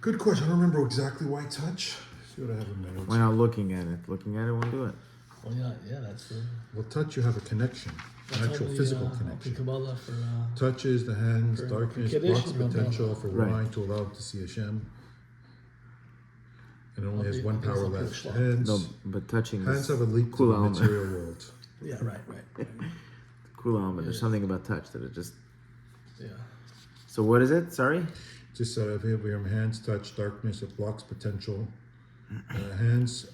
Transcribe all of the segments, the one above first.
Good question. I don't remember exactly why touch. See what I have in my notes. Why not looking at it? Looking at it won't do it. Well, yeah, that's the. Well, touch, you have a connection, an actual physical connection. Kabbalah for, Touches the hands, for darkness, Kiddush, blocks no, potential for Right. wine to allow it to see Hashem. And it only has Okay, one okay, power so left. Kiddush law. Hands, No, but touching hands is have a leap cool to the element. material world. Yeah, right. Cool element. There's Yeah. something about touch that it just. Yeah. So what is it? Sorry. Just if we have hands touch darkness, it blocks potential. Hands,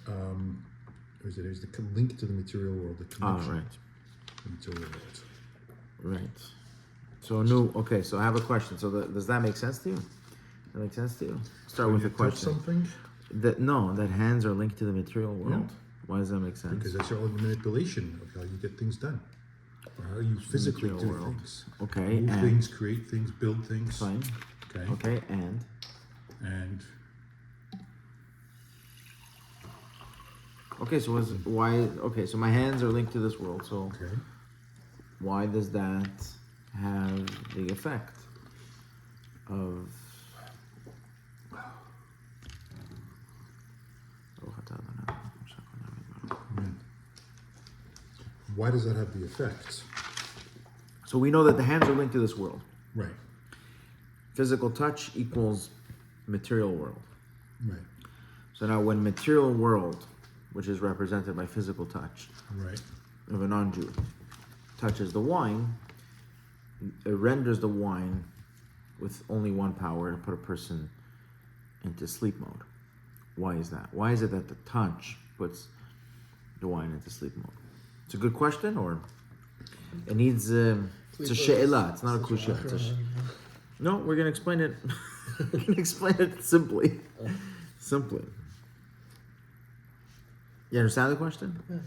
is the link to the material world, the connection Right. to the material world. Right. So okay, so I have a question. So does that make sense to you? That makes sense to you? Start with a Touch question. something That hands are linked to the material world. Yeah. Why does that make sense? because that's your own manipulation of how you get things done, or how you physically material do world. things. Okay, Move and things, create things, build things. fine. Okay. Okay, and And okay, so why? Okay, so my hands are linked to this world. So okay. why does that have the effect of? Why does that have the effect? So we know that the hands are linked to this world. Right. Physical touch equals material world. Right. So now when material world, which is represented by physical touch Right. of a non-Jew, touches the wine, it renders the wine with only one power to put a person into sleep mode. Why is that? Why is it that the touch puts the wine into sleep mode? It's a good question, or it needs it's a she'elah. It's not a kusha. No, we're gonna explain it. We're gonna explain it simply. Simply. You understand the question? Yeah.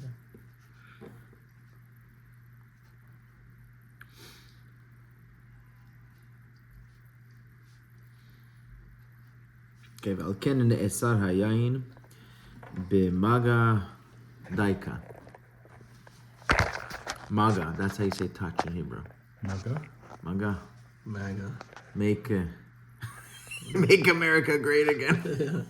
Okay, ועל כן נאסר היין במגע דייקה. Maga, that's how you say touch in Hebrew. Maga. Maga. MAGA. Make America great again.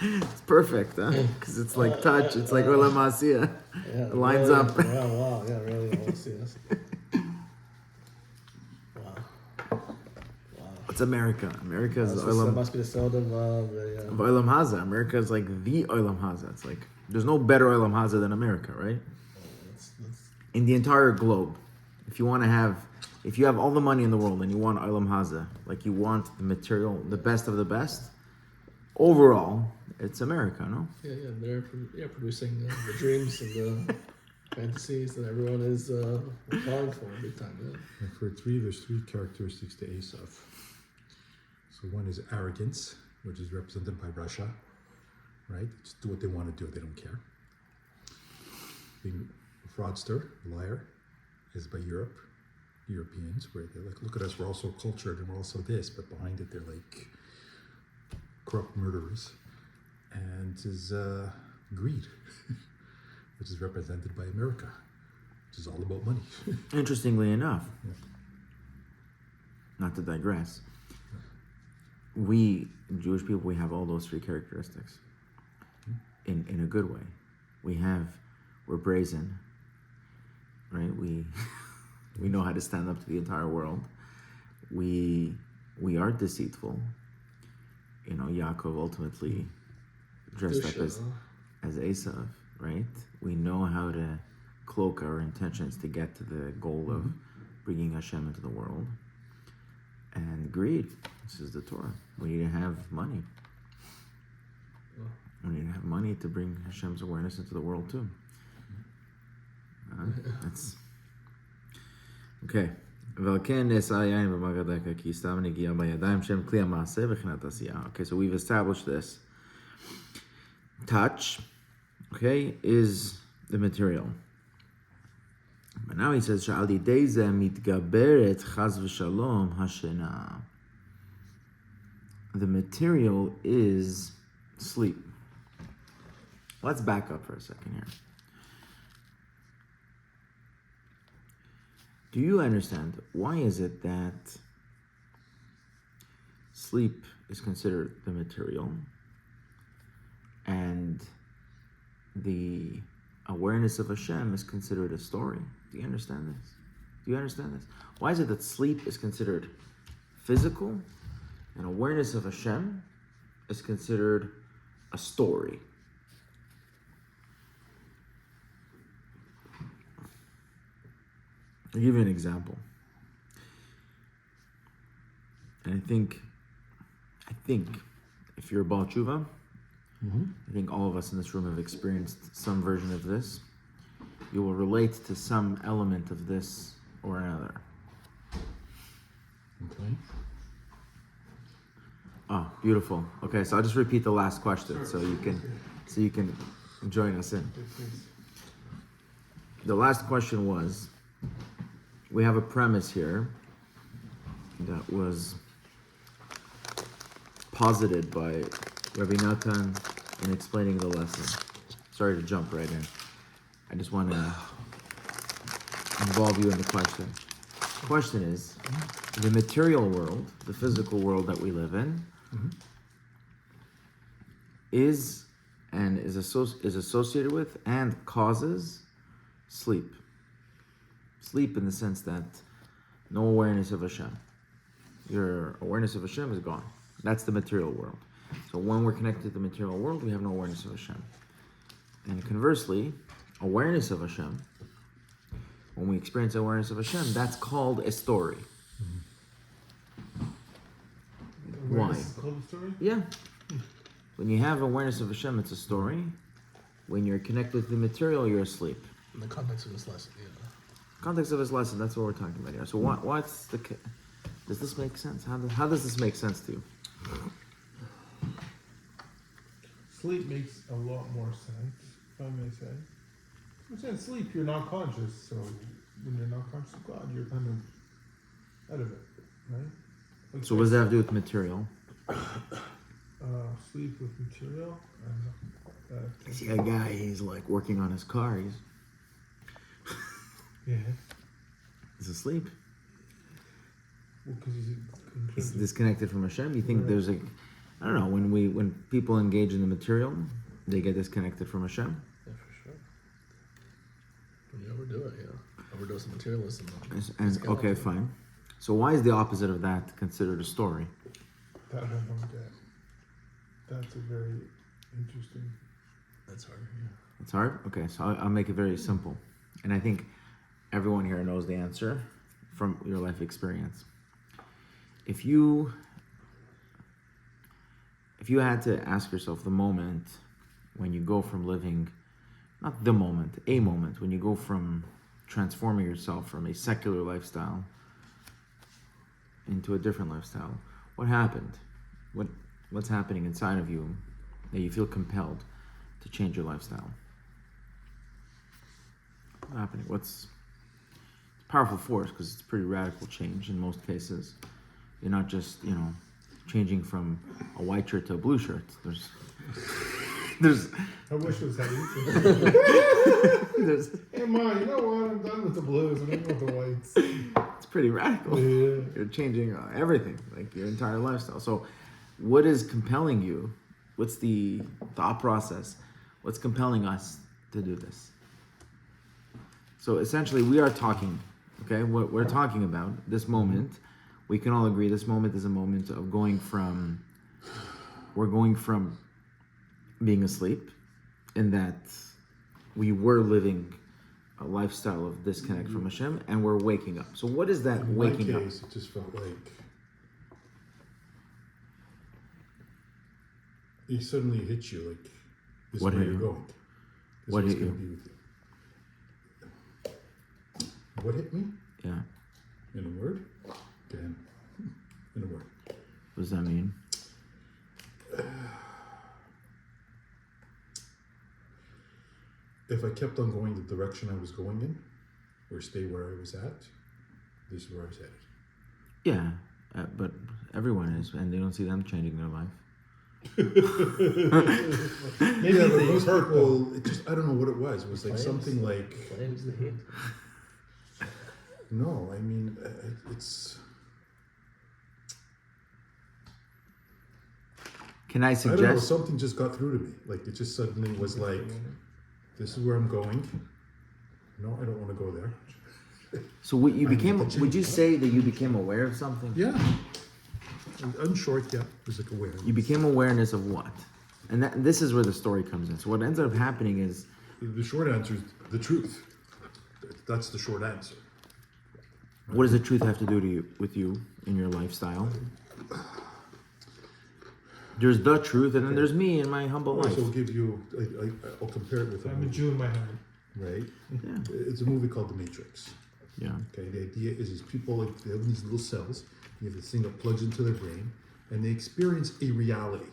It's perfect, huh? Because it's like touch. It's like Olam Asiya. Yeah, It lines really, up. Wow, yeah, really. I want to see this. Wow. It's America. America is That Olam, must be the sound of of the. Olam Haza. America is like the Olam Haza. It's like, there's no better Olam Haza than America, right? That's, In the entire globe. If you have all the money in the world and you want Olam Haza, like you want the material, the best of the best, overall, it's America, no? yeah, they're producing the dreams and the fantasies that everyone is applying for big time. Yeah. And there's three characteristics to Esav. So one is arrogance, which is represented by Russia, right? Just do what they want to do; they don't care. Being a fraudster, liar, is by Europeans, where they're like, look at us, we're all so cultured and we're all so this, but behind it they're like corrupt murderers. And is greed, which is represented by America, which is all about money. Interestingly enough, Yeah. not to digress, we, Jewish people, we have all those three characteristics in a good way. We're brazen, right? We know how to stand up to the entire world. We are deceitful. You know, Yaakov ultimately dressed up as Esav, right? We know how to cloak our intentions to get to the goal of bringing Hashem into the world. And greed, this is the Torah. We need to have money. We need to have money to bring Hashem's awareness into the world too. That's okay. Okay, so we've established this. Touch, okay, is the material. But now he says, the material is sleep. Let's back up for a second here. Do you understand why is it that sleep is considered the material, and the awareness of Hashem is considered a story. Do you understand this? Do you understand this? Why is it that sleep is considered physical and awareness of Hashem is considered a story? I'll give you an example. And I think if you're a Baal Tshuva, I think all of us in this room have experienced some version of this. You will relate to some element of this or another. Okay. Oh, beautiful. Okay, so I'll just repeat the last question so you can join us in. The last question was, we have a premise here that was posited by Rabbi Natan in explaining the lesson. Sorry to jump right in. I just want to involve you in the question. The question is, the material world, the physical world that we live in, is associated with and causes sleep. Sleep in the sense that no awareness of Hashem. Your awareness of Hashem is gone. That's the material world. So when we're connected to the material world, we have no awareness of Hashem. And conversely, awareness of Hashem, when we experience awareness of Hashem, that's called a story. Why? Called a story? Yeah. When you have awareness of Hashem, it's a story. When you're connected to the material, you're asleep. In the context of this lesson, yeah. Context of his lesson, that's what we're talking about here. So does this make sense? How does this make sense to you? Sleep makes a lot more sense, if I may say. I'm saying sleep, you're not conscious, so when you're not conscious of God, you're kind of out of it, right? Like So what does that have to do with material? Sleep with material. I see a guy, he's like working on his car, Yeah. he's asleep. Well, because He's disconnected from Hashem. You think Right. there's I don't know, when people engage in the material, they get disconnected from Hashem. Yeah, for sure. When you overdo it, yeah. Overdose of materialism. And okay, fine. So why is the opposite of that considered a story? that I don't get. That's a very interesting. That's hard, yeah. It's hard? Okay, so I'll make it very simple. And I think everyone here knows the answer from your life experience. If you had to ask yourself the moment when you go from living, not the moment, a moment, when you go from transforming yourself from a secular lifestyle into a different lifestyle, what happened? What's happening inside of you that you feel compelled to change your lifestyle? What's happening? It's a powerful force because it's a pretty radical change in most cases. You're not just, changing from a white shirt to a blue shirt. There's I wish it was that easy. Hey, Ma, you know what? I'm done with the blues. I'm in with the whites. it's pretty radical. Yeah. You're changing everything, like your entire lifestyle. So what is compelling you? What's the thought process? What's compelling us to do this? So essentially we are talking, okay? What we're talking about, this moment, we can all agree this moment is a moment of we're going from being asleep, in that we were living a lifestyle of disconnect from Hashem, and we're waking up. So what is that In waking my up? case, it just felt like it suddenly hits you like this What is where hit you're you? going. This What is hit what's you? gonna be with you. What hit me? Yeah. In a word? Damn. In a word. What does that mean? If I kept on going the direction I was going in, or stay where I was at, this is where I was headed. Yeah, but everyone is, and they don't see them changing their life. Maybe Yeah, but they most hurt people, it just, I don't know what it was. It was like Flames. something like, Flames the heat. no, I mean, it's, Can I I don't know, suggest? something just got through to me. Like it just suddenly was like, this is where I'm going. No, I don't want to go there. So what you I need became? to change Would you that. say that you became aware of something? Yeah. In short, yeah, there's like awareness. You became awareness of what? And this is where the story comes in. So what ends up happening is, The short answer is the truth. That's the short answer. what does the truth have to do with you in your lifestyle? There's the truth, and then there's me in my humble life. So I'll give you, I'll compare it with a I'm a movie, Jew in my head. right? Yeah. It's a movie called The Matrix. Yeah. Okay, the idea is these people, like, they have these little cells, you have this thing that plugs into their brain, and they experience a reality,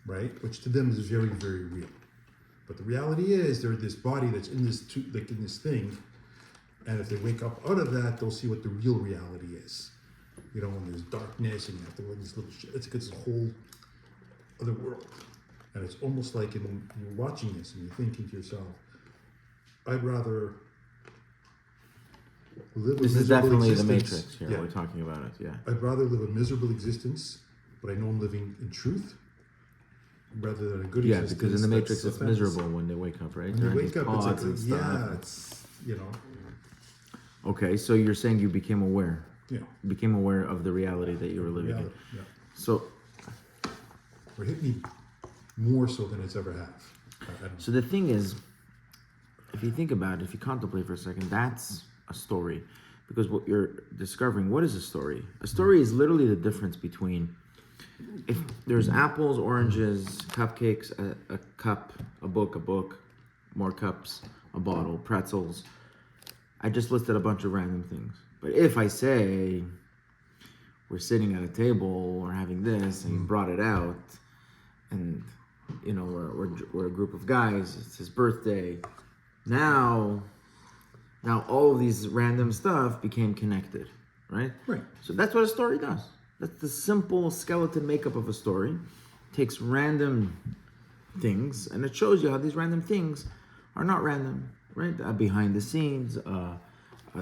right? Which to them is very, very real. But the reality is they're this body that's in this, like in this thing, and if they wake up out of that, they'll see what the real reality is. You know, when there's darkness and you have to run this little shit, it's a whole other world. And it's almost like you're watching this and you're thinking to yourself, I'd rather live a This is miserable definitely the existence. Matrix here. Yeah. We're talking about it. Yeah. I'd rather live a miserable existence, but I know I'm living in truth, rather than a good Yeah, existence. because in the Matrix that's it's a fantasy. miserable when they wake up, right? When They're you in wake these up, it's pods like, and stuff. yeah, it's, you know, Okay, so you're saying you became aware. yeah. You became aware of the reality that you were living Reality, in. yeah. So Or hit me more so than it's ever have. I don't So the thing is, if you think about it, if you contemplate for a second, that's a story. Because what you're discovering, what is a story? A story is literally the difference between, if there's apples, oranges, cupcakes, a cup, a book, more cups, a bottle, pretzels. I just listed a bunch of random things. But if I say, we're sitting at a table, we're having this, and you brought it out, and you know, we're a group of guys, it's his birthday. Now all of these random stuff became connected, right? Right. So that's what a story does. That's the simple skeleton makeup of a story. It takes random things, and it shows you how these random things are not random, right? Behind the scenes, a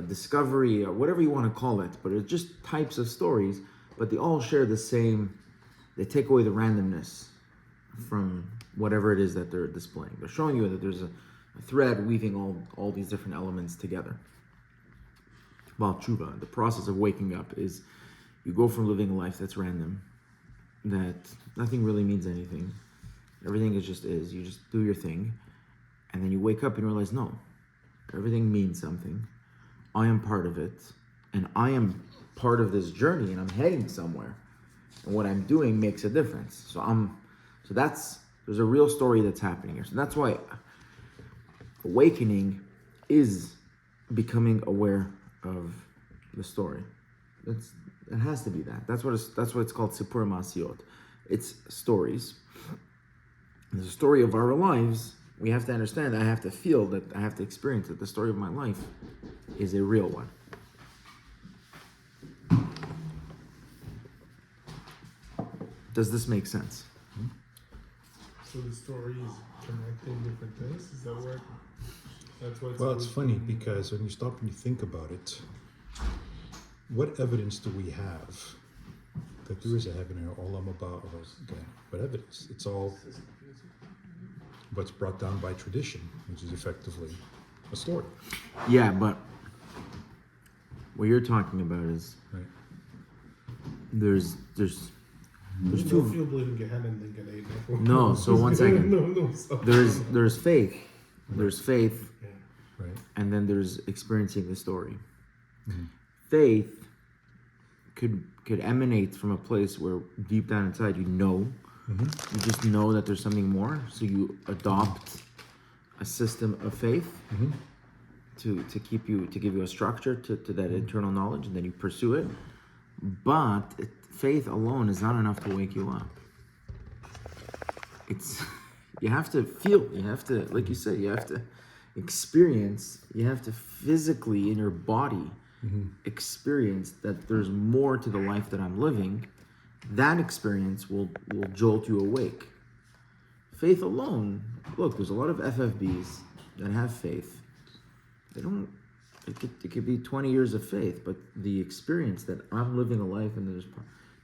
discovery, or whatever you want to call it, but it's just types of stories, but they all share the same, they take away the randomness from whatever it is that they're displaying. They're showing you that there's a thread weaving all these different elements together. Well, tshuva, the process of waking up is you go from living a life that's random, that nothing really means anything. Everything is. You just do your thing, and then you wake up and realize, no, everything means something. I am part of it, and I am part of this journey, and I'm heading somewhere. And what I'm doing makes a difference. So there's a real story that's happening here. So that's why awakening is becoming aware of the story. It has to be that. That's what it's called Sipur Masiot. It's stories. There's a story of our lives. We have to understand, I have to feel that, I have to experience that the story of my life is a real one. Does this make sense? So the story is connecting different things. Is that what? That's what. Well, it's funny because when you stop and you think about it, what evidence do we have that there is a heaven and olam haba? Okay, what evidence? It's all what's brought down by tradition, which is effectively a story. Yeah, but what you're talking about is Right. there's There's two. no believe in Gehenna and then Gan Eden. No, so one second. No, stop. There's faith. There's faith, Yeah. Right. and then there's experiencing the story. Mhm. Faith could emanate from a place where deep down inside you know, you just know that there's something more. So you adopt a system of faith to give you a structure to that internal knowledge, and then you pursue it. But faith alone is not enough to wake you up. You have to feel, you have to, like you said, you have to experience, you have to physically in your body experience that there's more to the life that I'm living. That experience will jolt you awake. Faith alone, look, there's a lot of FFBs that have faith. They don't, it could be 20 years of faith, but the experience that I'm living a life and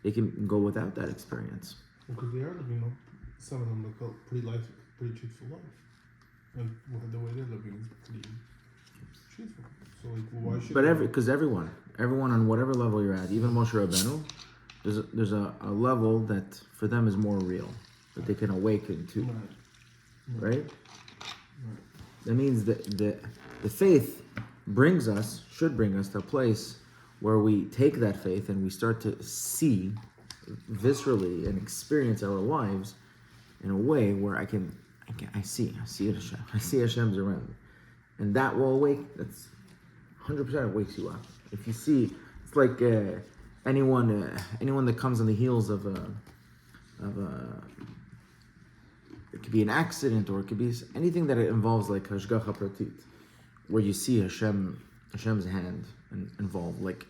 they can go without that experience. Because they are living, some of them look pretty truthful life. Like the way they're living is pretty truthful. So like, why should? But because everyone on whatever level you're at, even Moshe Rabbeinu, there's a level that for them is more real, that they can awaken to, right? That means that the faith should bring us to a place where we take that faith and we start to see viscerally and experience our lives in a way where I see it, Hashem. I see Hashem's around me. And that will awake, that's 100% wakes you up. If you see, it's like anyone that comes on the heels of it could be an accident, or it could be anything that involves like hashgacha pratit, where you see Hashem's hand involved. Like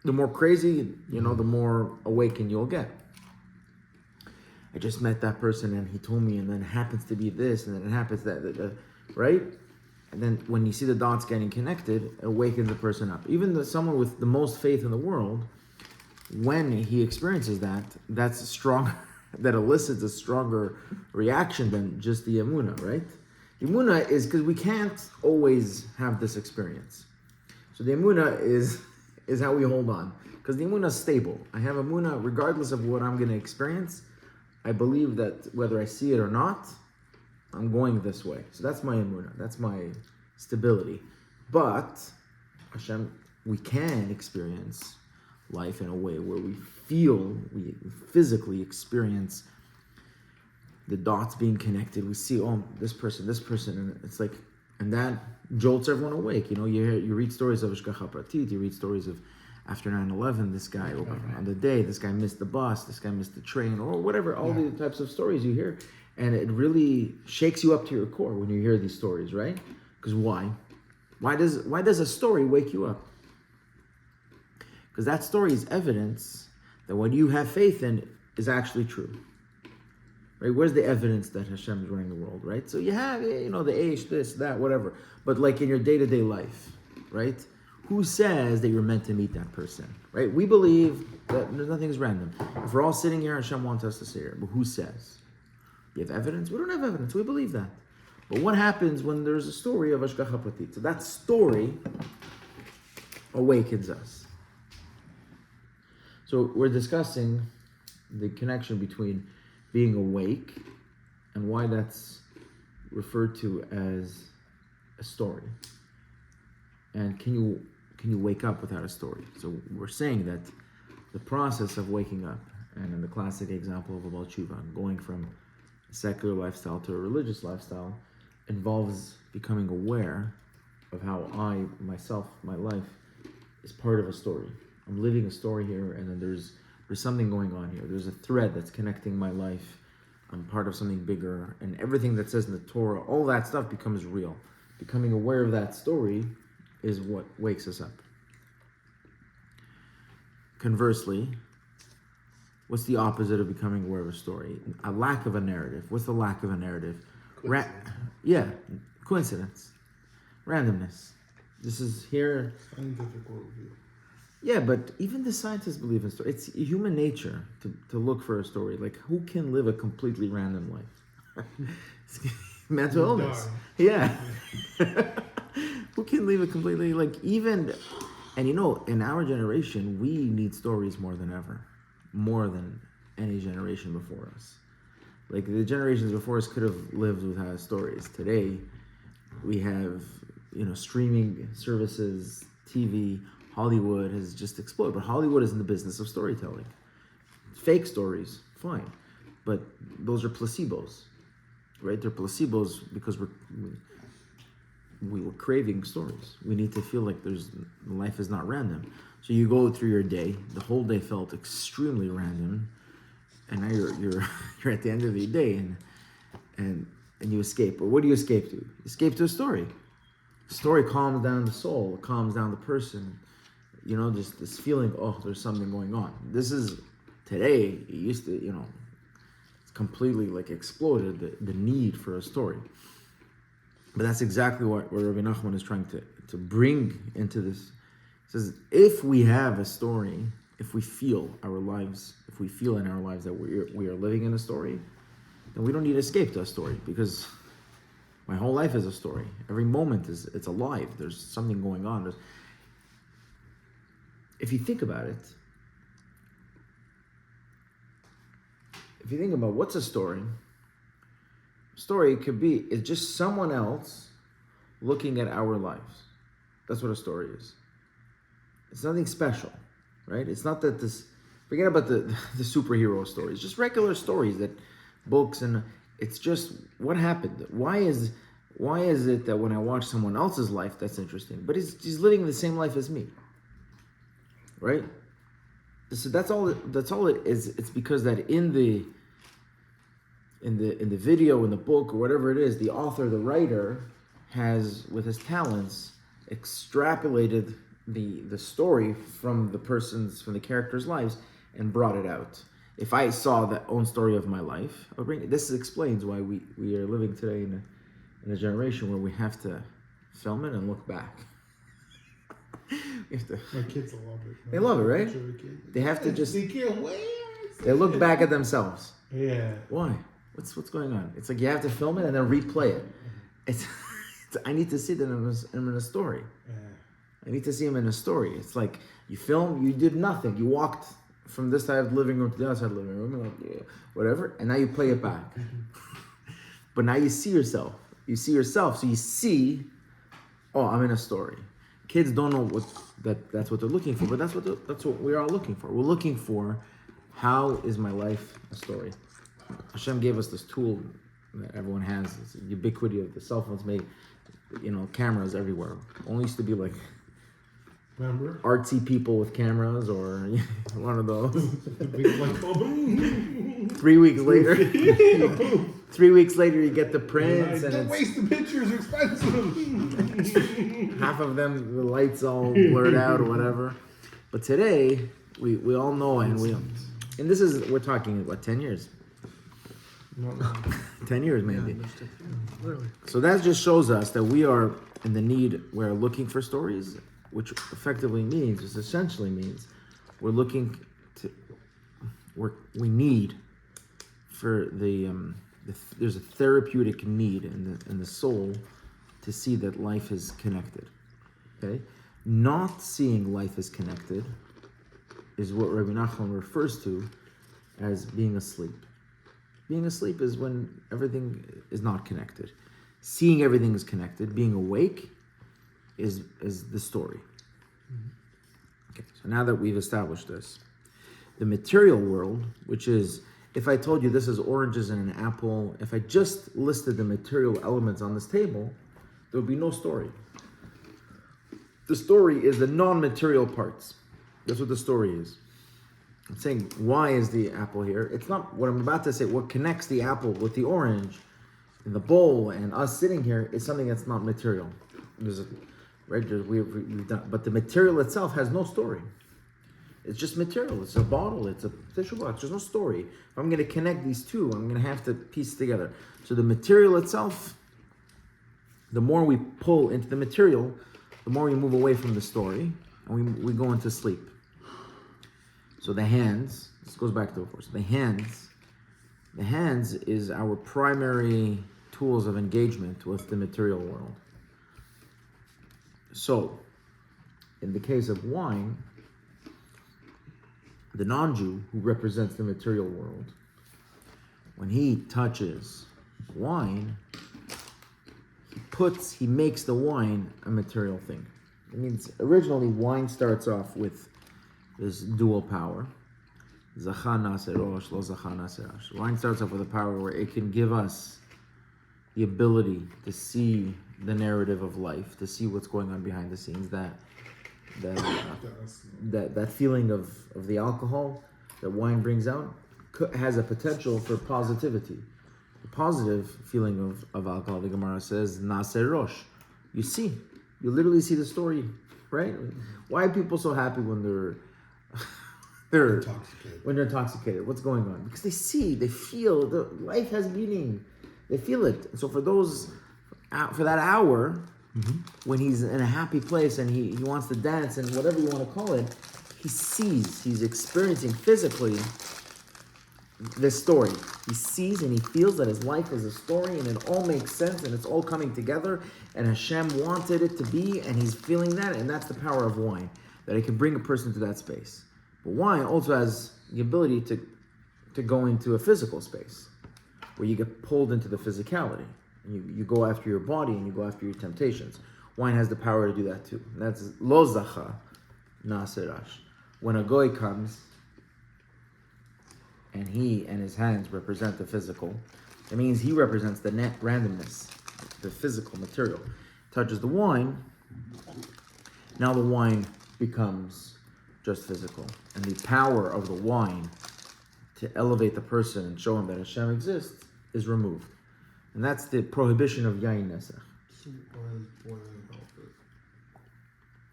the more crazy, the more awakened you'll get. I just met that person and he told me, and then it happens to be this, and then it happens that right? And then when you see the dots getting connected, it awakens the person up. Even someone with the most faith in the world, when he experiences that, that's strong. That elicits a stronger reaction than just the emunah, right? The emunah is because we can't always have this experience. So the emunah is how we hold on, because the emunah is stable. I have emunah regardless of what I'm going to experience. I believe that whether I see it or not, I'm going this way. So that's my emunah. That's my stability. But Hashem, we can experience life in a way where we physically experience the dots being connected. We see, this person, and it's like, and that jolts everyone awake. You read stories of Hashgacha Pratit, you read stories of after 9/11, this guy, on the day, this guy missed the bus, this guy missed the train, or whatever, all the types of stories you hear. And it really shakes you up to your core when you hear these stories, right? Because why? Why does a story wake you up? Because that story is evidence that what you have faith in is actually true. Right? Where's the evidence that Hashem is running the world, right? So you have, the Aish, this, that, whatever. But like in your day-to-day life, right? Who says that you're meant to meet that person, right? We believe that nothing's random. If we're all sitting here, Hashem wants us to sit here. But who says? You have evidence? We don't have evidence. We believe that. But what happens when there's a story of Hashgacha Pratit? So that story awakens us. So we're discussing the connection between being awake and why that's referred to as a story. And can you wake up without a story? So we're saying that the process of waking up, and in the classic example of a Baal Tshuva, going from a secular lifestyle to a religious lifestyle, involves becoming aware of how my life is part of a story. I'm living a story here, and then there's something going on here. There's a thread that's connecting my life. I'm part of something bigger, and everything that says in the Torah, all that stuff becomes real. Becoming aware of that story is what wakes us up. Conversely, what's the opposite of becoming aware of a story? A lack of a narrative. What's the lack of a narrative? Coincidence. Randomness. This is here. Scientific worldview. Yeah, but even the scientists believe in story. It's human nature to look for a story. Like, who can live a completely random life? Mental illness. Yeah. Who can live a completely, and in our generation, we need stories more than ever. More than any generation before us. Like, the generations before us could have lived without stories. Today, we have, streaming services, TV. Hollywood has just exploded, but Hollywood is in the business of storytelling. Fake stories, fine, but those are placebos, right? They're placebos because we were craving stories. We need to feel like life is not random. So you go through your day, the whole day felt extremely random, and now you're at the end of the day, and you escape. But what do you escape to? You escape to a story. The story calms down the soul, it calms down the person. Just this feeling, there's something going on. This is, today, it used to, it's completely exploded, the need for a story. But that's exactly what Rabbi Nachman is trying to bring into this. He says, if we have a story, if we feel in our lives that we are living in a story, then we don't need to escape to a story, because my whole life is a story. Every moment it's alive. There's something going on. If you think about it, if you think about what's a story, it's just someone else looking at our lives. That's what a story is. It's nothing special, right? It's not that forget about the superhero stories, just regular stories, that books, and it's just what happened. Why is it that when I watch someone else's life, that's interesting, but he's living the same life as me, right? So that's all it is. It's because that in the video, in the book, or whatever it is, the author, the writer, has, with his talents, extrapolated the story from the characters' lives and brought it out. If I saw the own story of my life, this explains why we are living today in a generation where we have to film it and look back. My kids will love it. They love it, right? They have to just. They can't wait. They look back at themselves. Yeah. Why? What's going on? It's like you have to film it and then replay it. I need to see them in a story. Yeah. I need to see him in a story. It's like you film, you did nothing. You walked from this side of the living room to the other side of the living room, like, whatever, and now you play it back. But now you see yourself. You see yourself, so you see, oh, I'm in a story. Kids don't know that's what they're looking for, but that's what we're all looking for. We're looking for, how is my life a story? Hashem gave us this tool that everyone has. It's a ubiquity of the cell phones made, cameras everywhere. Only used to be like, remember, artsy people with cameras, or one of those. 3 weeks later, 3 weeks later, you get the prints, and don't waste the pictures, expensive. half of them, the lights all blurred out or whatever. But today, we all know, and we're talking, 10 years? No. 10 years maybe. Really. So that just shows us that we are in the need, we're looking for stories, which essentially means we're looking to, we need for there's a therapeutic need in the soul to see that life is connected. Okay? Not seeing life is connected is what Rabbi Nachman refers to as being asleep. Being asleep is when everything is not connected. Seeing everything is connected, being awake is the story. Okay, so now that we've established this, the material world, which is, if I told you this is oranges and an apple, if I just listed the material elements on this table, there would be no story. The story is the non-material parts. That's what the story is. I'm saying, why is the apple here? It's not what I'm about to say. What connects the apple with the orange in the bowl and us sitting here is something that's not material. We've done, but the material itself has no story. It's just material. It's a bottle. It's a tissue box. There's no story. If I'm going to connect these two, I'm going to have to piece together. So the material itself, the more we pull into the material, the more we move away from the story, and we go into sleep. So the hands, this goes back to the force. The hands is our primary tools of engagement with the material world. So, in the case of wine, the non-Jew who represents the material world, when he touches wine, he makes the wine a material thing. It means originally wine starts off with this dual power. Wine starts off with a power where it can give us the ability to see the narrative of life, to see what's going on behind the scenes. That feeling of the alcohol that wine brings out has a potential for positivity. The positive feeling of alcohol, the Gemara says, Naser Rosh. You literally see the story, right? Why are people so happy when they're intoxicated? When they're intoxicated, what's going on? Because they feel that life has meaning. They feel it. So for that hour, when he's in a happy place and he wants to dance and whatever you want to call it, he sees, he's experiencing physically this story. He sees and he feels that his life is a story and it all makes sense and it's all coming together and Hashem wanted it to be, and he's feeling that, and that's the power of wine, that it can bring a person to that space. But wine also has the ability to go into a physical space where you get pulled into the physicality and you go after your body and you go after your temptations. Wine has the power to do that too. And that's lo zacha nasirash. When a goy comes and he and his hands represent the physical, it means he represents the net randomness, the physical material. Touches the wine, now the wine becomes just physical. And the power of the wine to elevate the person and show him that Hashem exists is removed. And that's the prohibition of yain nesach. So why is boiling help it?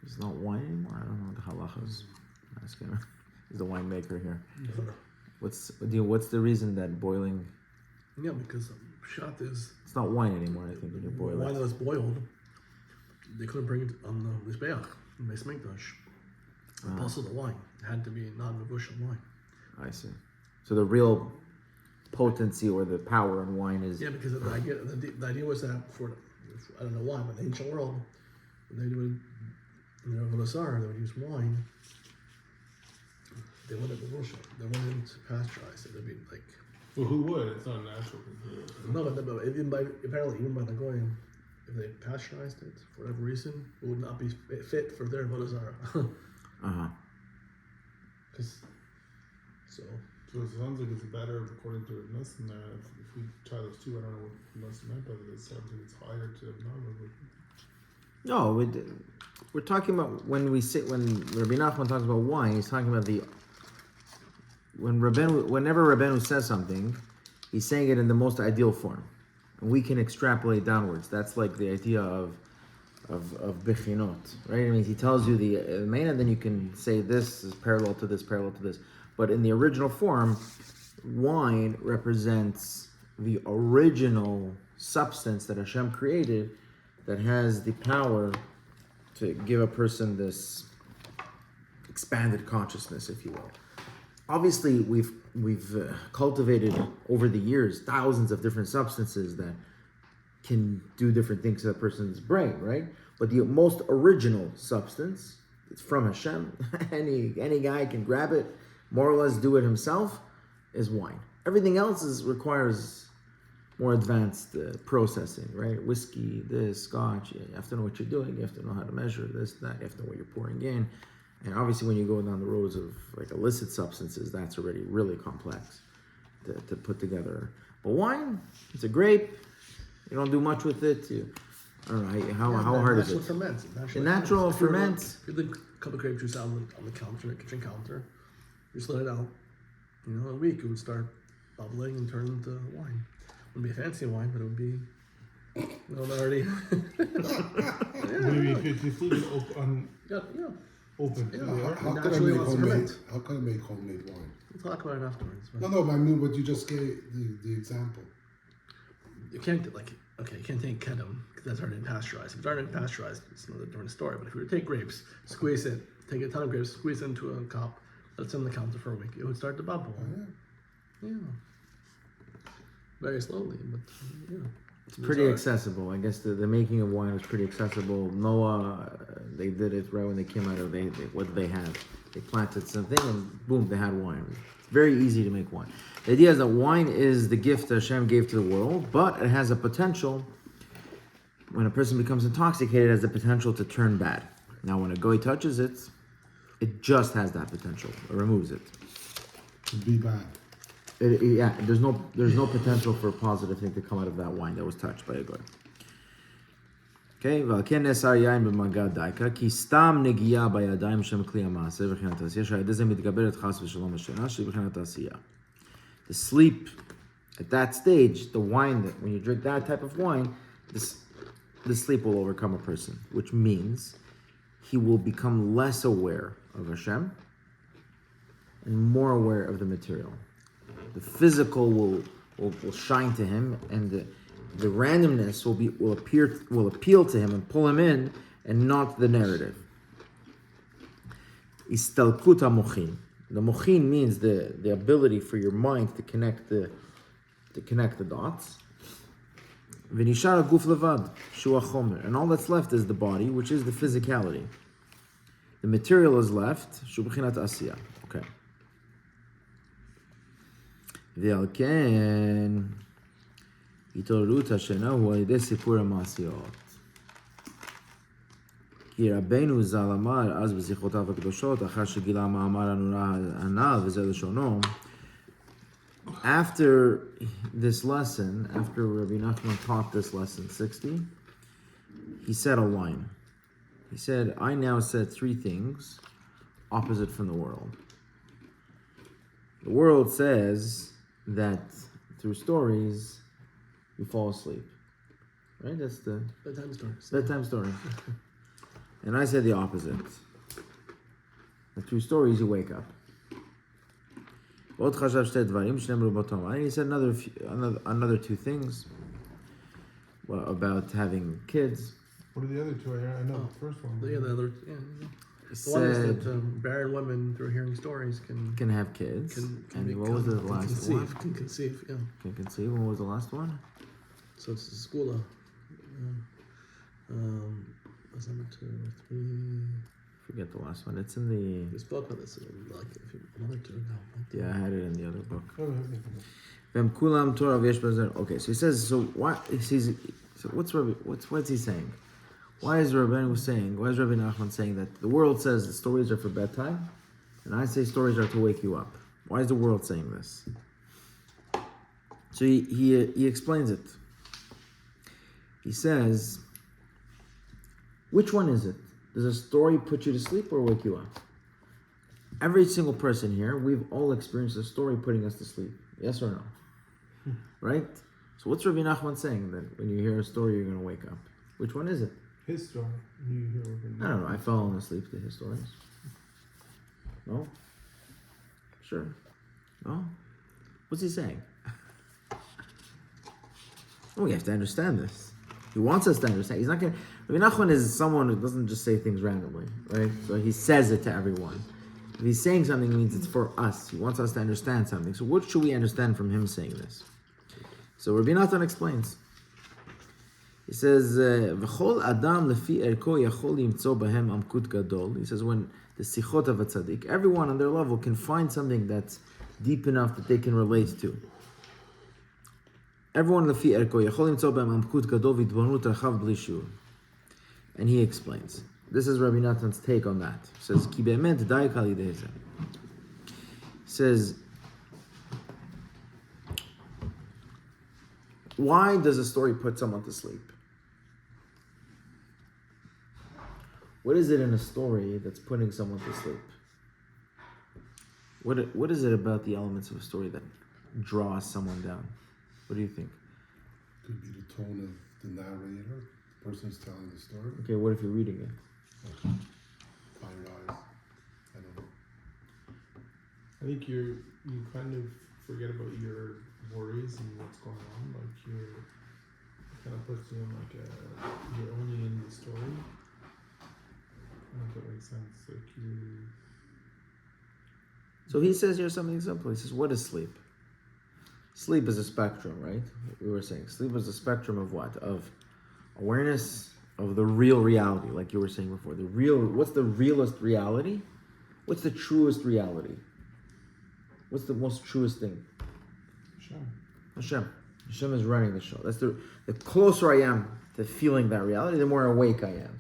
It's not wine anymore. I don't know what the halacha is. He's the winemaker here. What's the reason that boiling? Yeah, because pshat is It's not wine anymore. I think when you boil wine that it. was boiled, they couldn't bring it on the mizbeach, the Beis Mikdash. Also, the wine it had to be non-negotiable wine. I see. So the real potency or the power in wine is Yeah, because the idea was that I don't know why, but in the ancient world, when they would, they would use wine. They wouldn't negotiate. They wouldn't pasteurize it. It'd be like Well, who would? It's not natural. no, but even by the goyim, if they pasteurized it for whatever reason, it would not be fit for their avodah zarah. So So it sounds like it's better according to the lesson there. If we try those two, I don't know what the lesson meant, but it sounds like it's higher to non. no. We're talking about when Rabbi Nachman talks about wine. He's talking about whenever Rabbeinu says something, he's saying it in the most ideal form, and we can extrapolate downwards. That's like the idea of bechinot, right? It means he tells you the main, and then you can say this is parallel to this, parallel to this. But in the original form, wine represents the original substance that Hashem created that has the power to give a person this expanded consciousness, if you will. Obviously, we've cultivated over the years thousands of different substances that can do different things to a person's brain, right? But the most original substance, it's from Hashem. Any guy can grab it, more or less do it himself, is wine. Everything else requires more advanced processing, right? Whiskey, this, scotch, you have to know what you're doing, you have to know how to measure this, that, you have to know what you're pouring in. And obviously when you go down the roads of like illicit substances, that's already really complex to put together. But wine, it's a grape, you don't do much with it. I don't know, how hard is it? Ferments. The natural ferments. If you leave a cup of grape juice out on the counter, the kitchen counter, you just let it out. In a week it would start bubbling and turn into wine. It wouldn't be a fancy wine, but it would be already. Maybe if you leave it open. Yeah. How can I Naturally make wants to homemade? ferment. How can I make homemade wine? We'll talk about it afterwards. But No, but I mean what you just gave the example. you can't you can't take kedem because that's already been pasteurized. If it's already been pasteurized, it's another different story. But if you were to take grapes, squeeze it, take a ton of grapes, squeeze it into a cup, let it sit on the counter for a week, it would start to bubble. Oh, Yeah. Very slowly, but yeah. It's pretty accessible. I guess the making of wine was pretty accessible. Noah, they did it right when they came out of what did they have? They planted something and boom, they had wine. It's very easy to make wine. The idea is that wine is the gift that Hashem gave to the world, but it has a potential, when a person becomes intoxicated, it has the potential to turn bad. Now when a goy touches it, it just has that potential. It removes it. To be bad. There's no potential for a positive thing to come out of that wine that was touched by a goy. Okay, ועל נאסר יין במגע דייקה, כי סתם נגיעה בידיים שם כלי המעשה ובחינת העשייה, שעל ידי זה מתגברת חס ושלום השינה, שהיא בחינת העשייה. The sleep, at that stage, the wine, that when you drink that type of wine, the sleep will overcome a person, which means he will become less aware of Hashem and more aware of the material. The physical will shine to him, and the randomness will appeal to him and pull him in, and not the narrative. istalkut mochin. The mochin means the ability for your mind to connect the dots. V'nishar guf levad, shu chomer, and all that's left is the body, which is the physicality. The material is left, shu b'chinat asiya. Okay. V'al ken התעוררות השינה הוא על ידי סיפור המעשיות. כי רבנו ז"ל אמר אז בשיחותיו הקדושות, אחר שגילה מאמר הנורא הנ"ל וזה לשונו, after this lesson, after Rabbi Nachman taught this lesson 60, he said a line. He said, I now said three things opposite from the world. The world says that through stories, you fall asleep. Right? That's the bedtime story. And I said the opposite. That through stories, you wake up. And he said another two things about having kids. What are the other two? I know the first one. The other, He the one is said that barren women, through hearing stories, can have kids. And what was the last one? Can conceive, yeah. Can conceive. What was the last one? So it's the skula. That's number 2 or 3. Forget the last one. It's in the. We spoke about this like another 2 ago. Yeah, I had it in the other book. Oh, Okay, so he says. So why? So what's he saying? Why is Rabbi Nachman saying that the world says the stories are for bedtime, and I say stories are to wake you up? Why is the world saying this? So he explains it. He says, which one is it? Does a story put you to sleep or wake you up? Every single person here, we've all experienced a story putting us to sleep. Yes or no? Right? So what's Rabbi Nachman saying? That when you hear a story, you're going to wake up. Which one is it? his story. You hear I don't know. I've fallen asleep to his stories. No? Sure. No? What's he saying? We have to understand this. He wants us to understand. He's not going to... Rabbi Nachman is someone who doesn't just say things randomly, right? So he says it to everyone. If he's saying something, it means it's for us. He wants us to understand something. So what should we understand from him saying this? So Rabbi Nachman explains. He says, "V'chol adam lefi erko yachol yimtzo bahem amkut gadol." He says, when the sichot of a tzaddik, everyone on their level can find something that's deep enough that they can relate to. Everyone lefi erko yachol yimtzo bahem amkut gadol v'idbonut rachav bli shur. And he explains. This is Rabbi Nathan's take on that. He says, "Ki be'emet dai kal yidei zeh." He says, why does a story put someone to sleep? What is it in a story that's putting someone to sleep? What is it about the elements of a story that draws someone down? What do you think? Could be the tone of the narrator, the person's telling the story. Okay, what if you're reading it? Tired eyes. I don't know. I think you kind of forget about your worries and what's going on. Like it kind of puts you in like you're only in the story. I don't know if that makes sense. Like you. So he says here something simple. He says, what is sleep? Sleep is a spectrum, right? We were saying sleep is a spectrum of what? Of awareness of the real reality, like you were saying before. What's the realest reality? What's the truest reality? What's the most truest thing? Hashem. Hashem is running the show. That's the closer I am to feeling that reality, the more awake I am.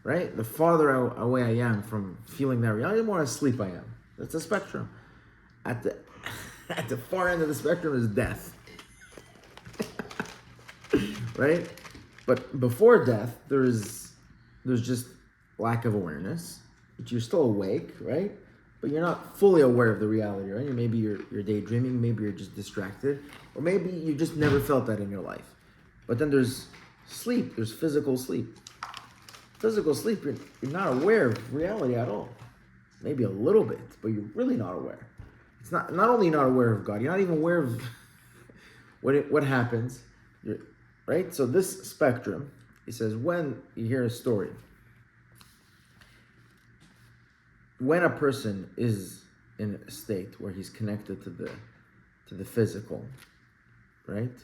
Right? The farther away I am from feeling that reality, the more asleep I am. That's a spectrum. At the far end of the spectrum is death. Right? But before death, there's just lack of awareness. But you're still awake, right? But you're not fully aware of the reality, right? Maybe you're daydreaming, maybe you're just distracted, or maybe you just never felt that in your life. But then there's sleep, there's physical sleep. Physical sleep, you're not aware of reality at all. Maybe a little bit, but you're really not aware. It's not only not aware of God, you're not even aware of what happens, right? So this spectrum, he says, when you hear a story, when a person is in a state where he's connected to the physical, right?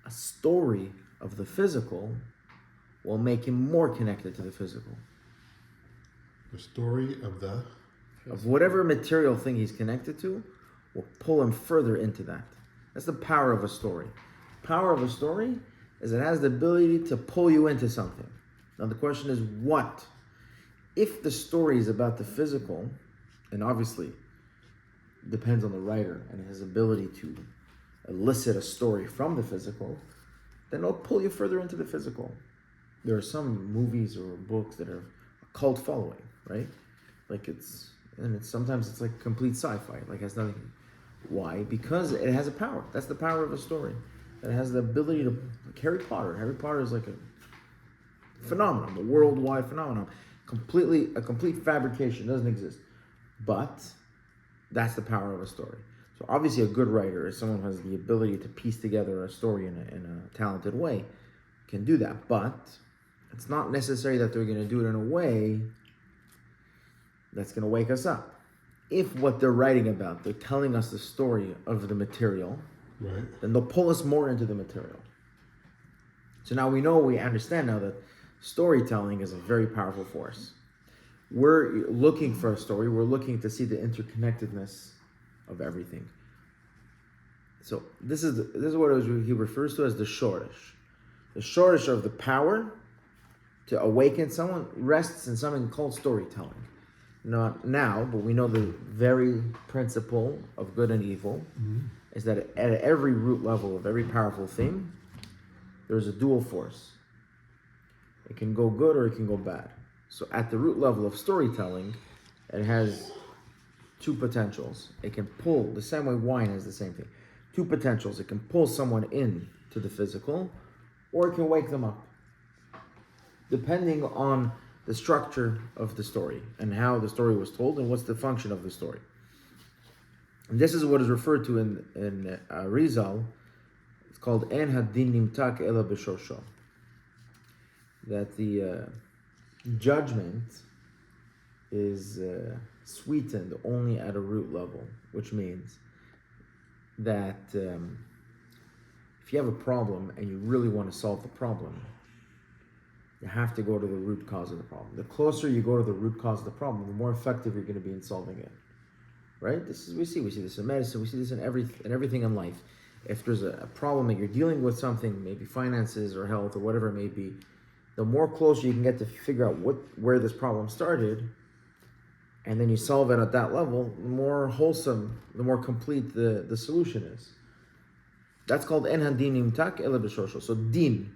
A story of the physical will make him more connected to the physical. The story Of whatever material thing he's connected to will pull him further into that. That's the power of a story. Power of a story is it has the ability to pull you into something. Now the question is what? If the story is about the physical, and obviously depends on the writer and his ability to elicit a story from the physical, then it'll pull you further into the physical. There are some movies or books that are a cult following, right? Like sometimes it's like complete sci-fi, like has nothing. Why? Because it has a power. That's the power of a story. It has the ability to, like Harry Potter. Harry Potter is like a phenomenon, a worldwide phenomenon. A complete fabrication, doesn't exist. But that's the power of a story. So obviously a good writer is someone who has the ability to piece together a story in a talented way, can do that. But it's not necessary that they're going to do it in a way that's going to wake us up. If what they're writing about, they're telling us the story of the material, right? then they'll pull us more into the material. So now we understand now that storytelling is a very powerful force. We're looking for a story. We're looking to see the interconnectedness of everything. So this is what he refers to as the shorish. The shorish of the power to awaken someone rests in something called storytelling. Not now, but we know the very principle of good and evil is that at every root level of every powerful thing, there's a dual force. It can go good or it can go bad. So at the root level of storytelling, it has two potentials. It can pull, the same way wine has the same thing. Two potentials. It can pull someone in to the physical, or it can wake them up. Depending on the structure of the story and how the story was told and what's the function of the story. And this is what is referred to in Rizal. It's called En Hadin Nimtak Ela B'Shosho. That the judgment is sweetened only at a root level, which means that if you have a problem and you really want to solve the problem, you have to go to the root cause of the problem. The closer you go to the root cause of the problem, the more effective you're going to be in solving it. Right? We see this in medicine, we see this in everything in life. If there's a problem that you're dealing with something, maybe finances or health or whatever it may be, the more closer you can get to figure out where this problem started, and then you solve it at that level, the more wholesome, the more complete the solution is. That's called En Hadin Nimtak Ela B'Shosho. So din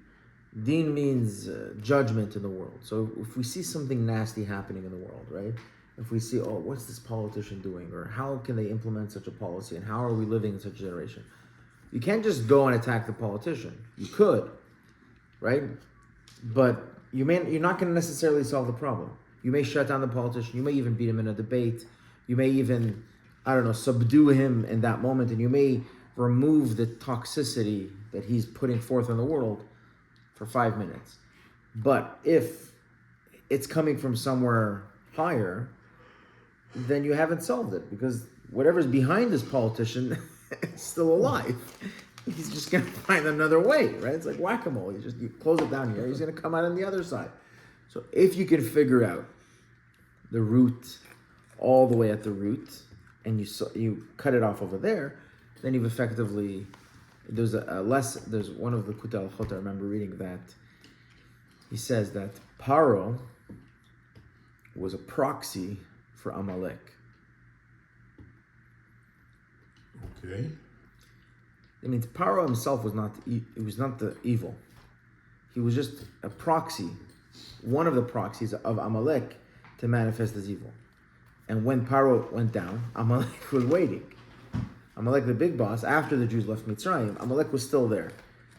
means judgment in the world. So if we see something nasty happening in the world, right? If we see, what's this politician doing? Or how can they implement such a policy? And how are we living in such a generation? You can't just go and attack the politician. You could, right? But you're not going to necessarily solve the problem. You may shut down the politician. You may even beat him in a debate. You may even, subdue him in that moment. And you may remove the toxicity that he's putting forth in the world for 5 minutes. But if it's coming from somewhere higher, then you haven't solved it, because whatever's behind this politician is still alive. He's just going to find another way, right? It's like whack-a-mole. You close it down here, he's going to come out on the other side. So if you can figure out the root, all the way at the root, and you cut it off over there, then you've effectively, there's one of the Likutei I remember reading that he says that Paro was a proxy for Amalek. Okay. It means Paro himself was not the evil. He was just a proxy, one of the proxies of Amalek to manifest as evil. And when Paro went down, Amalek was waiting. Amalek, the big boss, after the Jews left Mitzrayim, Amalek was still there.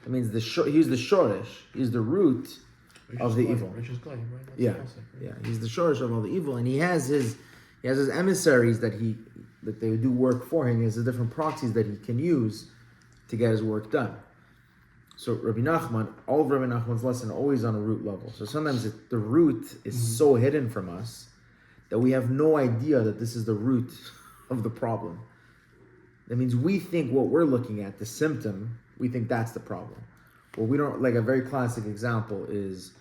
It means he's the shorish, he's the root of the evil. Yeah, he's the shorish of all the evil, and he has his emissaries that they do work for him. He has the different proxies that he can use to get his work done. So Rabbi Nachman, all of Rabbi Nachman's lesson always on a root level. So sometimes the root is so hidden from us that we have no idea that this is the root of the problem. That means we think what we're looking at, the symptom, we think that's the problem. Well, we don't, like a very classic example is,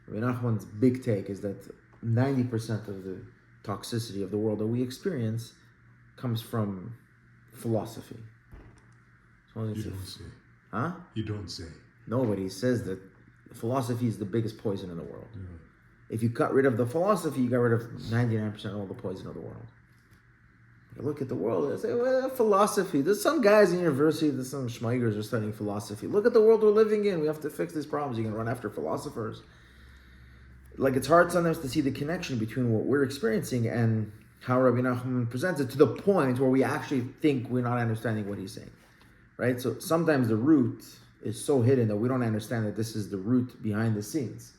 Nachman's big take is that 90% of the toxicity of the world that we experience comes from philosophy. So You don't say. huh? You don't say. Nobody says that philosophy is the biggest poison in the world. Yeah. If you cut rid of the philosophy, you got rid of 99% of all the poison of the world. You look at the world and say, well, philosophy. There's some guys in university, there's some schmeigers are studying philosophy. Look at the world we're living in. We have to fix these problems. You can run after philosophers. Like, it's hard sometimes to see the connection between what we're experiencing and how Rabbi Nachman presents it, to the point where we actually think we're not understanding what he's saying, right? So sometimes the root is so hidden that we don't understand that this is the root behind the scenes.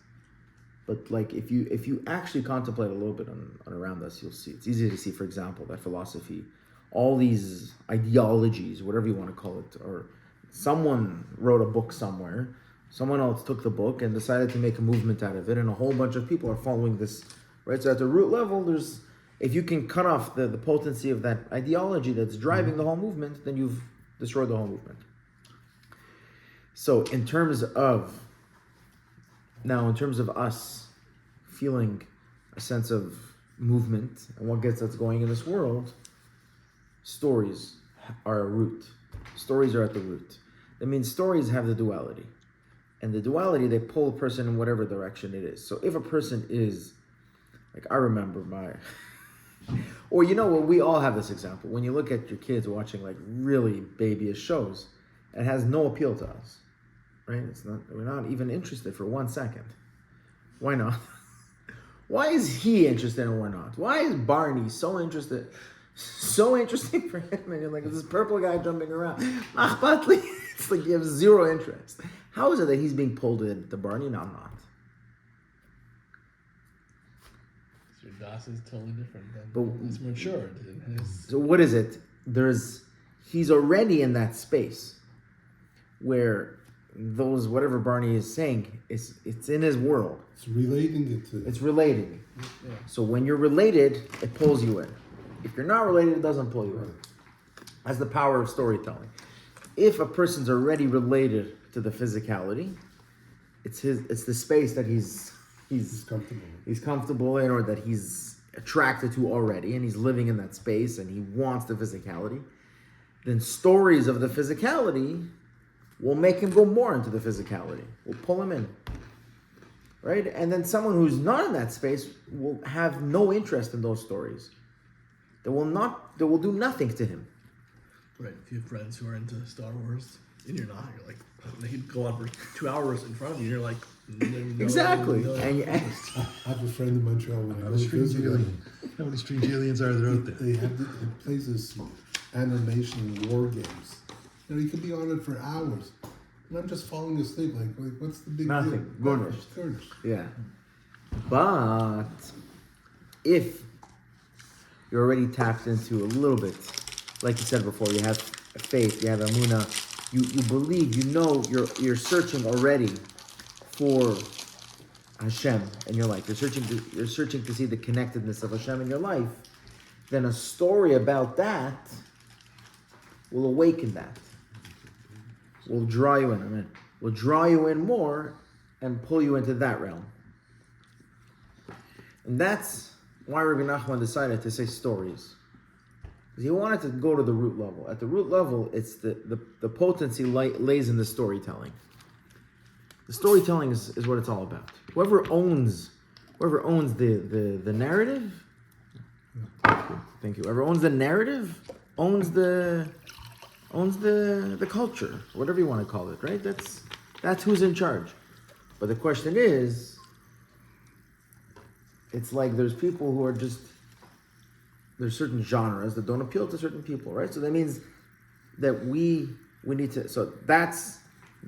But like, if you actually contemplate a little bit on around us, you'll see. It's easy to see, for example, that philosophy, all these ideologies, whatever you want to call it, or someone wrote a book somewhere, someone else took the book and decided to make a movement out of it, and a whole bunch of people are following this, right? So at the root level, if you can cut off the potency of that ideology that's driving the whole movement, then you've destroyed the whole movement. So in terms of us feeling a sense of movement and what gets us going in this world, stories are a root. Stories are at the root. That means stories have the duality. And the duality, they pull a person in whatever direction it is. So if a person is, like, I remember or you know what, we all have this example. When you look at your kids watching like really babyish shows, it has no appeal to us, right? We're not even interested for 1 second. Why not? Why is he interested and we're not? Why is Barney so interested? So interesting for him, and you're like, this purple guy jumping around. It's like you have zero interest. How is it that he's being pulled into Barney and I'm not? Your Das is totally different. But it's matured. So what is it? He's already in that space where those, whatever Barney is saying, it's in his world. It's relating it to. It's relating. Yeah. So when you're related, it pulls you in. If you're not related, it doesn't pull you in. That's the power of storytelling. If a person's already related to the physicality, it's the space that he's comfortable in, or that he's attracted to already, and he's living in that space and he wants the physicality. Then stories of the physicality will make him go more into the physicality. Will pull him in. Right? And then someone who's not in that space will have no interest in those stories. They will do nothing to him. Right. If you have friends who are into Star Wars and you're not, you're like, they could go on for 2 hours in front of you, and you're like, Exactly. And I have a friend in Montreal when I go visit them. How many strange aliens are there out there? It plays this animation war games. You know, you could be on it for hours. And I'm just falling asleep. Like what's the big Nothing. deal? Garnish. Yeah. But if you're already tapped into a little bit, like you said before, you have faith, you have emunah, you believe, you know, you're searching already for Hashem in your life. You're searching to see the connectedness of Hashem in your life. Then a story about that will awaken that. Will draw you in. Amen. Will draw you in more and pull you into that realm. And that's why Rabbi Nachman decided to say stories. Because he wanted to go to the root level. At the root level, it's the potency lays in the storytelling. The storytelling is what it's all about. Whoever owns the narrative, thank you. Whoever owns the narrative owns the culture, whatever you want to call it, right? That's who's in charge. But the question is, it's like there's people who are there's certain genres that don't appeal to certain people, right? So that means that we need to. So that's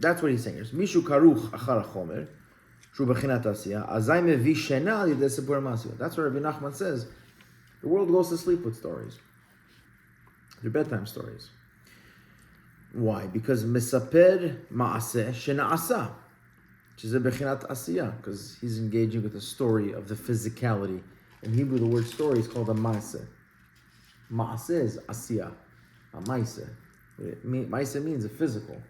what he's saying. There's mishu karuch achar chomer, shu bechinat asiya, azay mevi shena al yedei sipur ma'asiyot. That's what Rabbi Nachman says. The world goes to sleep with stories. They're bedtime stories. Why? Because misaper ma'aseh shena'asa, which is a bechinat asiya, because he's engaging with the story of the physicality In Hebrew, the word story is called a maaseh. Maaseh is asiyah, a maaseh. Maaseh means a physical.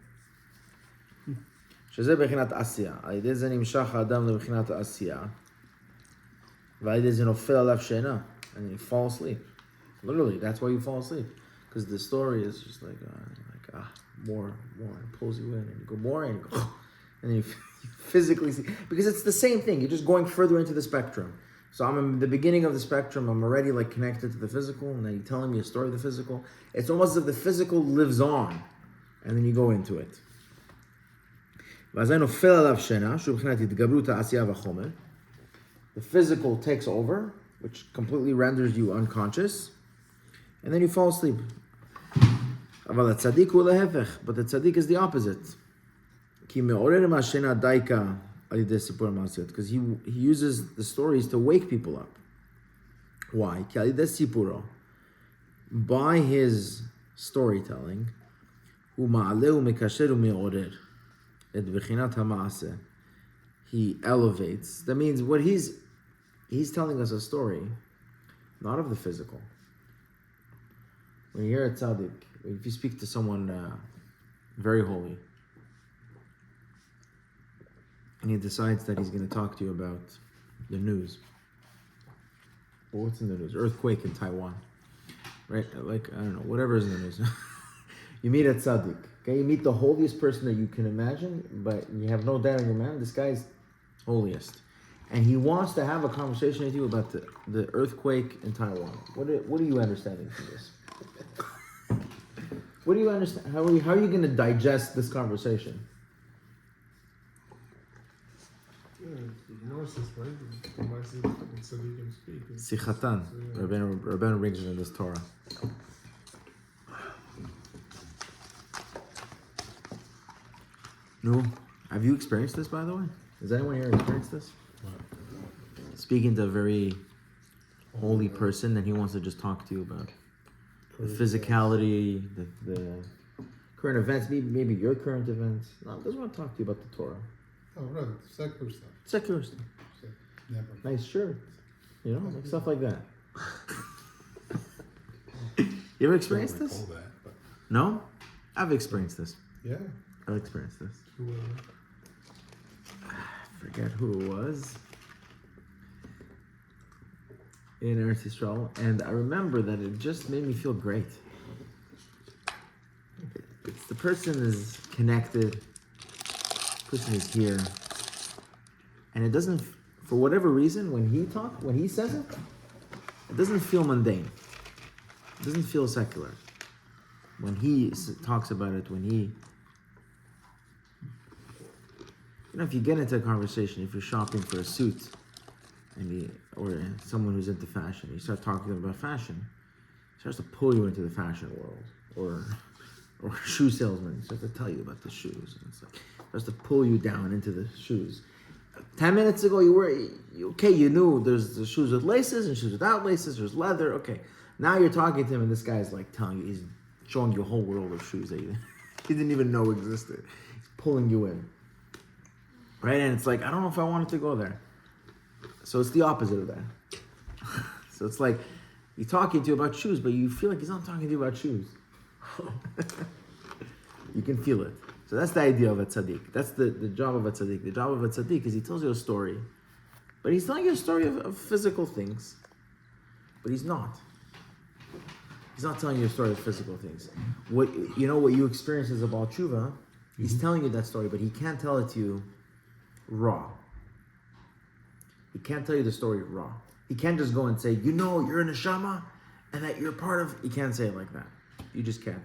שזה בחינת עשייה. על ידי זה נמשך האדם לבחינת העשייה. ועל ידי זה נופל עליו שינה. And you fall asleep. Literally, that's why you fall asleep. Because the story is just like more, and pulls you in, and you go more, and you go, and then you physically see. Because it's the same thing. You're just going further into the spectrum. So I'm in the beginning of the spectrum. I'm already like connected to the physical, and then you're telling me a story of the physical. It's almost as if the physical lives on, and then you go into it. The physical takes over, which completely renders you unconscious, and then you fall asleep. But the tzaddik is the opposite. Because he uses the stories to wake people up. Why? By his storytelling, he elevates. That means what he's telling us a story, not of the physical. When you're a tzaddik, if you speak to someone very holy, and he decides that he's going to talk to you about the news. Well, what's in the news? Earthquake in Taiwan. Right? Like, I don't know, whatever is in the news. You meet a tzaddik. Okay, you meet the holiest person that you can imagine, but you have no doubt in your mind, this guy's holiest. And he wants to have a conversation with you about the earthquake in Taiwan. What are you understanding from this? What do you understand? How are you going to digest this conversation? Gnosis, right? So he can speak. Sichatan. Rabbeinu brings it in this Torah. No, have you experienced this, by the way? Has anyone here experienced this? Speaking to a very holy person, and he wants to just talk to you about the physicality, the current events, maybe your current events. No, he doesn't want to talk to you about the Torah. Oh, right, secular stuff. Secular stuff. Never. Nice shirt. You know, like stuff like that. You ever experienced this? No? I've experienced this. Yeah. I've experienced this. I forget who it was. In Eretz Yisrael, and I remember that it just made me feel great. It's the person is connected, the person is here, and it doesn't, for whatever reason, when he says it, it doesn't feel mundane. It doesn't feel secular. When he talks about it, if you get into a conversation, if you're shopping for a suit, or someone who's into fashion, you start talking to them about fashion, he starts to pull you into the fashion world, or shoe salesman starts to tell you about the shoes, and it's like starts to pull you down into the shoes. 10 minutes ago, you knew there's the shoes with laces and shoes without laces. There's leather. Okay, now you're talking to him, and this guy's like telling you, he's showing you a whole world of shoes that he didn't even know existed. He's pulling you in, right? And it's like, I don't know if I wanted to go there. So it's the opposite of that. So it's like he's talking to you about shoes, but you feel like he's not talking to you about shoes. You can feel it. So that's the idea of a tzaddik. That's the job of a tzaddik. The job of a tzaddik is he tells you a story, but he's telling you a story of physical things, but he's not. He's not telling you a story of physical things. What you experience as a Baal Tshuva, he's telling you that story, but he can't tell it to you raw. He can't tell you the story raw. He can't just go and say, you're a neshama, and that you're part of. He can't say it like that. You just can't.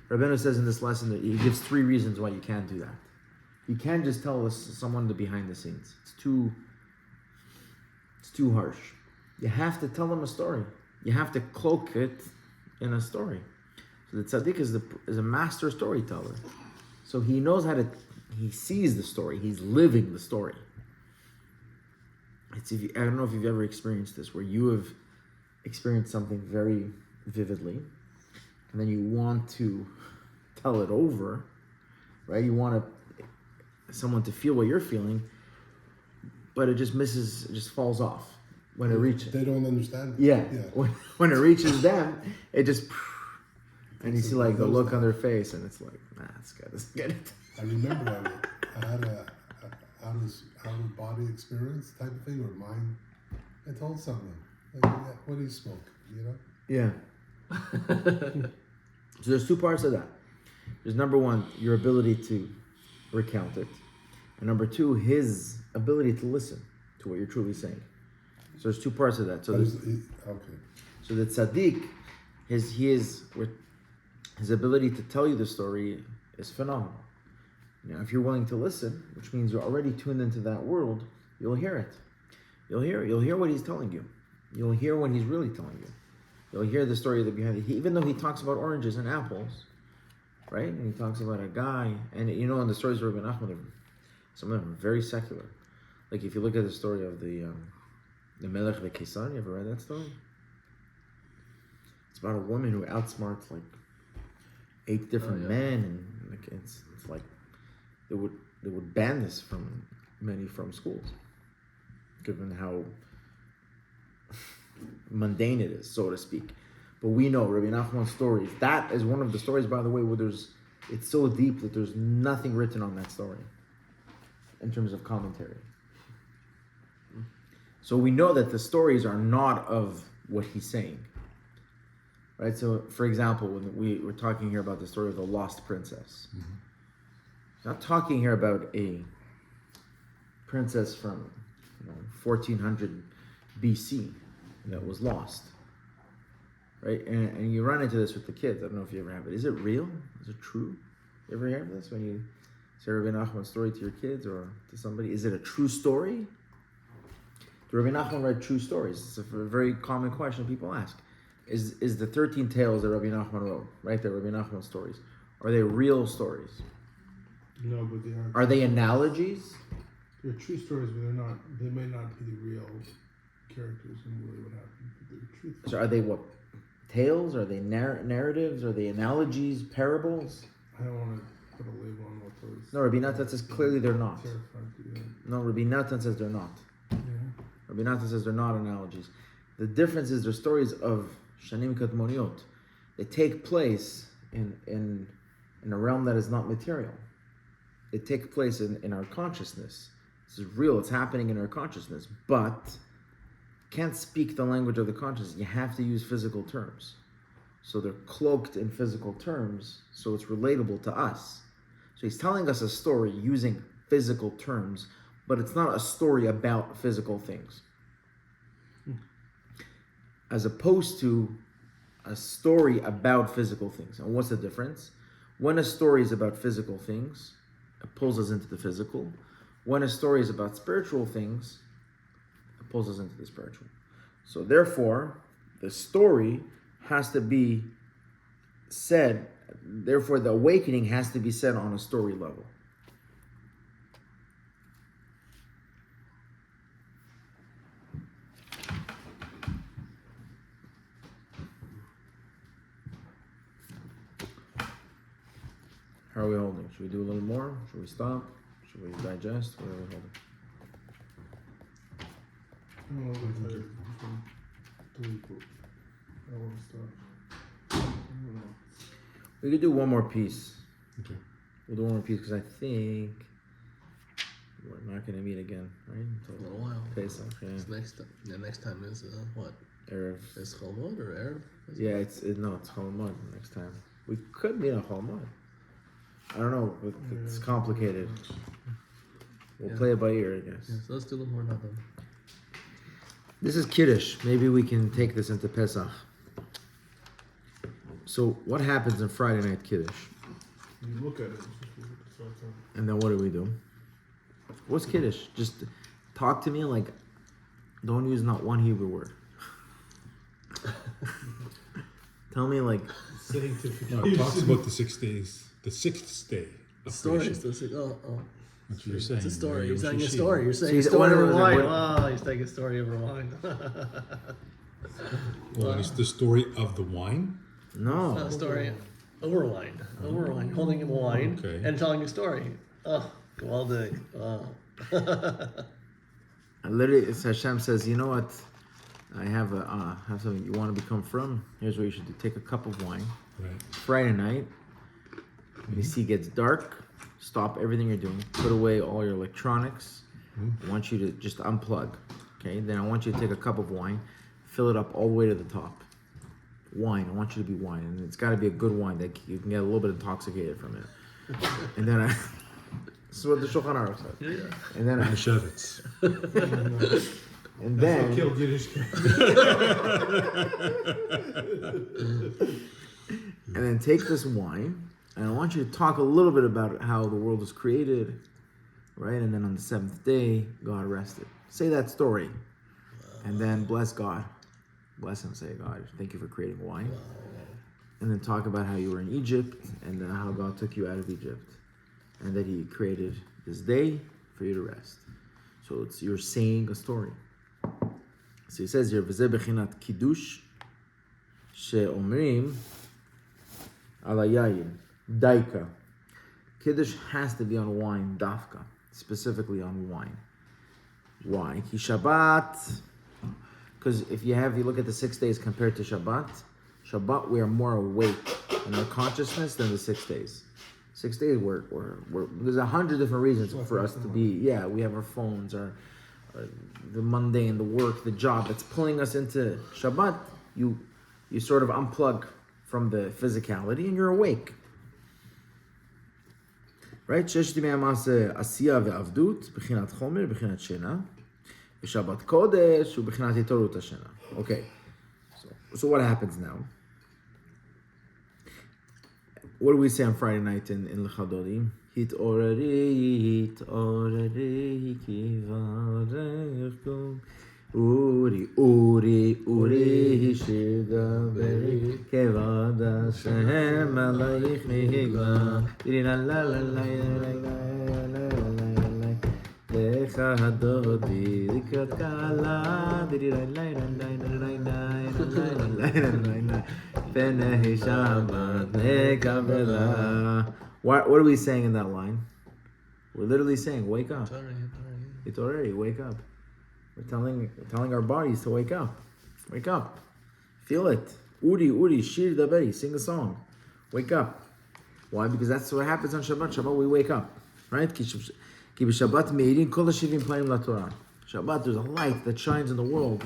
Rabbeinu says in this lesson that he gives 3 reasons why you can't do that. You can't just tell someone the behind the scenes. It's too harsh. You have to tell them a story. You have to cloak it in a story. So the tzaddik is a master storyteller. So he knows he sees the story. He's living the story. I don't know if you've ever experienced this, where you have experienced something very vividly, and then you want to tell it over, right? You want someone to feel what you're feeling, but it just falls off. when it reaches, They don't understand. yeah, Yeah. when it reaches them, it just, and you see like the look on their face, and it's like, nah, this guy doesn't get it. I remember I had a out of body experience type of thing, or mind. I told someone, like, yeah, what do you smoke? You know? Yeah. So there's two parts of that. There's number one, your ability to recount it, and number two, his ability to listen to what you're truly saying. So there's two parts of that. So there's, Okay. so the tzaddik, his ability to tell you the story is phenomenal. Now, if you're willing to listen, which means you're already tuned into that world, you'll hear it. You'll hear what he's telling you. You'll hear when he's really telling you. You'll hear the story that behind it. Even though he talks about oranges and apples, right? And he talks about a guy, and in the stories of Rabbi Nachman, some of them are very secular. Like if you look at the story of the Melech V'Kesan, you ever read that story? It's about a woman who outsmarts like 8 different men, and like it's like they would ban this from schools, given how mundane it is, so to speak. But we know Rabbi Nachman's stories. That is one of the stories, by the way, where it's so deep that there's nothing written on that story in terms of commentary. So we know that the stories are not of what he's saying, right? So, for example, when we're talking here about the story of the lost princess, we're not talking here about a princess from 1400 BC that was lost, right? And you run into this with the kids. I don't know if you ever have it. Is it real? Is it true? You ever hear this when you say Rabbi Nachman's story to your kids or to somebody? Is it a true story? Do Rabbi Nachman write true stories? It's a very common question people ask. Is the 13 tales that Rabbi Nachman wrote, right? They're Rabbi Nachman stories. Are they real stories? No, but they are. Are they analogies? They're true stories, but they're not. They may not be the real characters and really what happened. But they're truth. So are they what? Tales? Are they narratives? Are they analogies? Parables? I don't want to put a label on what those. No, Rabbi Natan says clearly they're not. Terrified to do that. No, Rabbi Natan says they're not. Yeah. Rabbi Natan says they're not analogies. The difference is they're stories of Shanim Katmoniot. They take place in a realm that is not material. They take place in our consciousness. This is real, it's happening in our consciousness, but can't speak the language of the consciousness. You have to use physical terms. So they're cloaked in physical terms, so it's relatable to us. So he's telling us a story using physical terms, but it's not a story about physical things. As opposed to a story about physical things. And what's the difference? When a story is about physical things, it pulls us into the physical. When a story is about spiritual things, it pulls us into the spiritual. So therefore, the story has to be said, therefore the awakening has to be said on a story level. How are we holding? Should we do a little more? Should we stop? Should we digest? What are we holding? I'm a little bit tired. I want to stop. I don't know. We could do one more piece. Okay. We'll do one more piece because I think we're not going to meet again, right? For a little while. Pesach, yeah. The next time is what? Erev. Is Chalmud or Erev? Yeah, it's Chalmud next time. We could meet on Chalmud. I don't know. It's complicated. We'll play it by ear, I guess. Yeah, so let's do a little more about them. This is Kiddush. Maybe we can take this into Pesach. So what happens in Friday night Kiddush? You look at it. It's just look at the start time. And then what do we do? What's Kiddush? Just talk to me like, don't use not one Hebrew word. Tell me like, No, it talks about the 6 days, the 6th day of Stories. creation. Oh. That's what you're saying. It's a story. You're Yom saying a Shishi. story. You're saying See, a story one of over those are wine. what- Wow, he's saying a story over wine. Well, it's the story of the wine. no. A story over wine. Over wine. Holding him wine Okay. and telling a story. Oh, well done. Wow. Literally, it's Hashem says, you know what? I have something you want to become from. Here's what you should do: take a cup of wine. Right. Friday night, when you see it gets dark, stop everything you're doing. Put away all your electronics. I want you to just unplug. Okay. Then I want you to take a cup of wine, fill it up all the way to the top. Wine. I want you to be wine, and it's got to be a good wine that you can get a little bit intoxicated from it. And then this is what the Shulchan Aruch said. Yeah. And then Meshevitz. and That's then what killed Yiddish. and then take this wine, and I want you to talk a little bit about how the world was created, right? And then on the seventh day, God rested. Say that story, and then bless God. Bless him, say, God, thank you for creating wine. And then talk about how you were in Egypt, and then how God took you out of Egypt, and that he created this day for you to rest. So you're saying a story. So he says here, v'zeh bechinat kiddush she'omrim ala yayin daika. Kiddush has to be on wine, dafka, specifically on wine. Why? Ki Shabbat, because if you look at the 6 days compared to Shabbat we are more awake in our consciousness than the 6 days. 6 days we're there's 100 different reasons for us to be, we have our phones, our the mundane, the work, the job that's pulling us into Shabbat. You sort of unplug from the physicality and you're awake. Right? Shesh dimei ma'aseh asiya ve'avdut b'chinat chomer b'chinat shena v'shabbat kodesh u'b'chinat hitorut hashena. Okay. So what happens now? What do we say on Friday night in Lechadodim? Hitoreri kivarechkom Uri shidaberi kevad Hashem alayich nigla la la la la Lecha hadodi likat kala Benehi Shabbat nekavela. What are we saying in that line? We're literally saying, wake up. It's already, wake up. We're telling our bodies to wake up. Wake up. Feel it. Uri, shir daberi, sing a song. Wake up. Why? Because that's what happens on Shabbat. Shabbat, we wake up. Right? Ki b'Shabbat meirin kol hashivim pa'im laTorah. Shabbat, there's a light that shines in the world.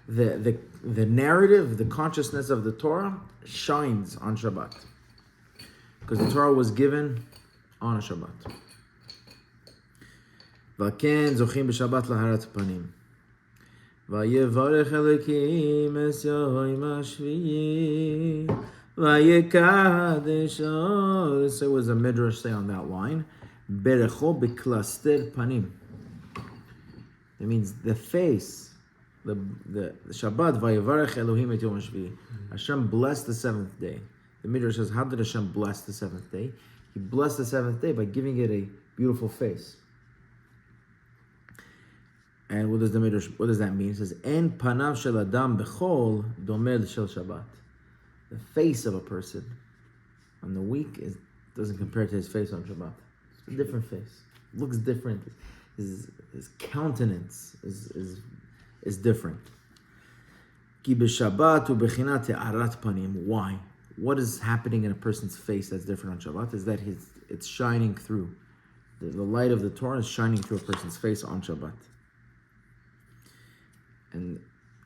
The narrative, the consciousness of the Torah shines on Shabbat. Because the Torah was given on a Shabbat. V'ken zochim b'Shabbat laharat panim. V'yevarech Elokim es yoim hashviyi. V'yekadesh. So it was a midrash say on that line. Berecho b'klaster panim. That means the face. The Shabbat, Vayevarech Elohim et Yom HaShvi. Hashem blessed the seventh day. The Midrash says, how did Hashem bless the seventh day? He blessed the seventh day by giving it a beautiful face. And what does that mean? It says, En panav shel adam bechol domel shel Shabbat. The face of a person on the week doesn't compare to his face on Shabbat. It's a different face. It looks different. His countenance is different. Ki b'Shabbat u'bechinat te'arat panim. Why? What is happening in a person's face that's different on Shabbat is that it's shining through. The light of the Torah is shining through a person's face on Shabbat. And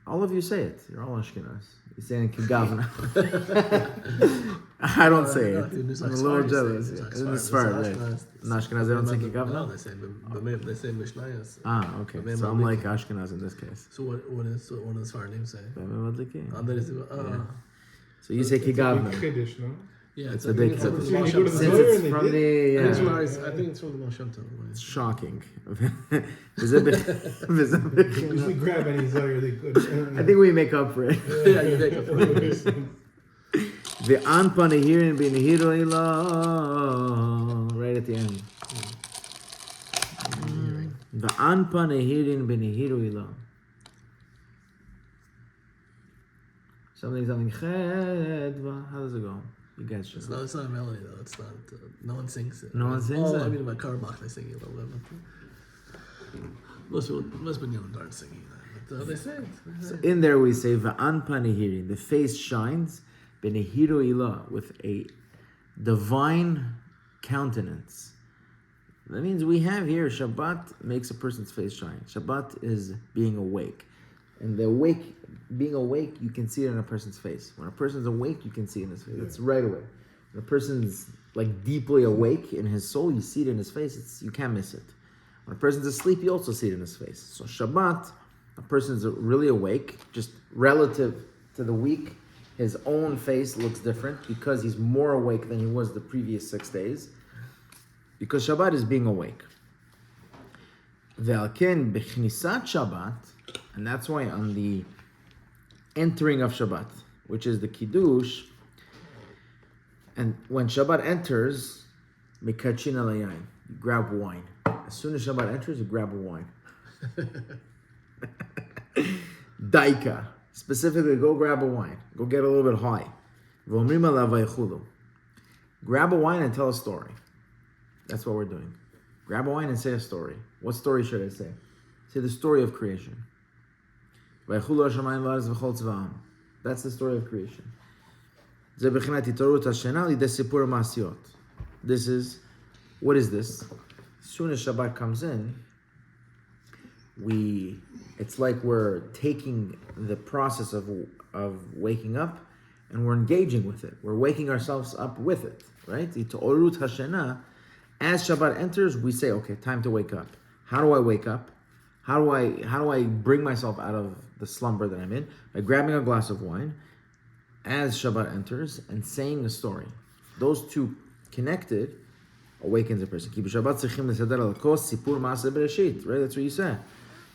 all of you say it. You're all Ashkenaz. You say it in Kigavna. I don't say it. I'm a little jealous. In the Sfard, right? In Ashkenaz, they don't say Kigavna? No, they say Mishnayos. Okay. So I'm like Ashkenaz in this case. So what does the Sfard name say? So you say Kigavna. Kiddush, no? Yeah, it's a big from the You Baal go Shem to Tov. the Since lawyer it's and from they did. the... I think it's from the Baal Shem Tov. It's shocking. Usually grab any Zohar they could. I think we make up for it. Yeah, you make up for it. Ve'an panehirin b'nehiru ilah. Right at the end. Ve'an panehirin b'nehiru ilah. Something chedva. How does it go? You guys should. It's not a melody though. It's not. No one sings it. No one sings it? I mean, in my car box, they sing it a little bit. Most people, most people don't singing that. They say it. So in there we say va'an panihiri, the face shines, benehiru ilah, with a divine countenance. That means we have here Shabbat makes a person's face shine. Shabbat is being awake, and being awake, you can see it in a person's face. When a person's awake, you can see it in his face. It's right away. When a person's like deeply awake in his soul, you see it in his face. You can't miss it. When a person's asleep, you also see it in his face. So Shabbat, a person's really awake, just relative to the week, his own face looks different because he's more awake than he was the previous 6 days. Because Shabbat is being awake. Ve'alken b'chnisat Shabbat, and that's why on the entering of Shabbat, which is the Kiddush, and when Shabbat enters, mikachin alayayin, you grab wine. As soon as Shabbat enters, you grab a wine. Daika, specifically, go grab a wine. Go get a little bit high. V'omrim alav vaychulu. Grab a wine and tell a story. That's what we're doing. Grab a wine and say a story. What story should I say? Say the story of creation. That's the story of creation. This is, what is this? As soon as Shabbat comes in, it's like we're taking the process of waking up and we're engaging with it. We're waking ourselves up with it, right? As Shabbat enters, we say, okay, time to wake up. How do I wake up? How do I bring myself out of the slumber that I'm in? By grabbing a glass of wine as Shabbat enters and saying a story. Those two connected awakens a person. Right? That's what you say. You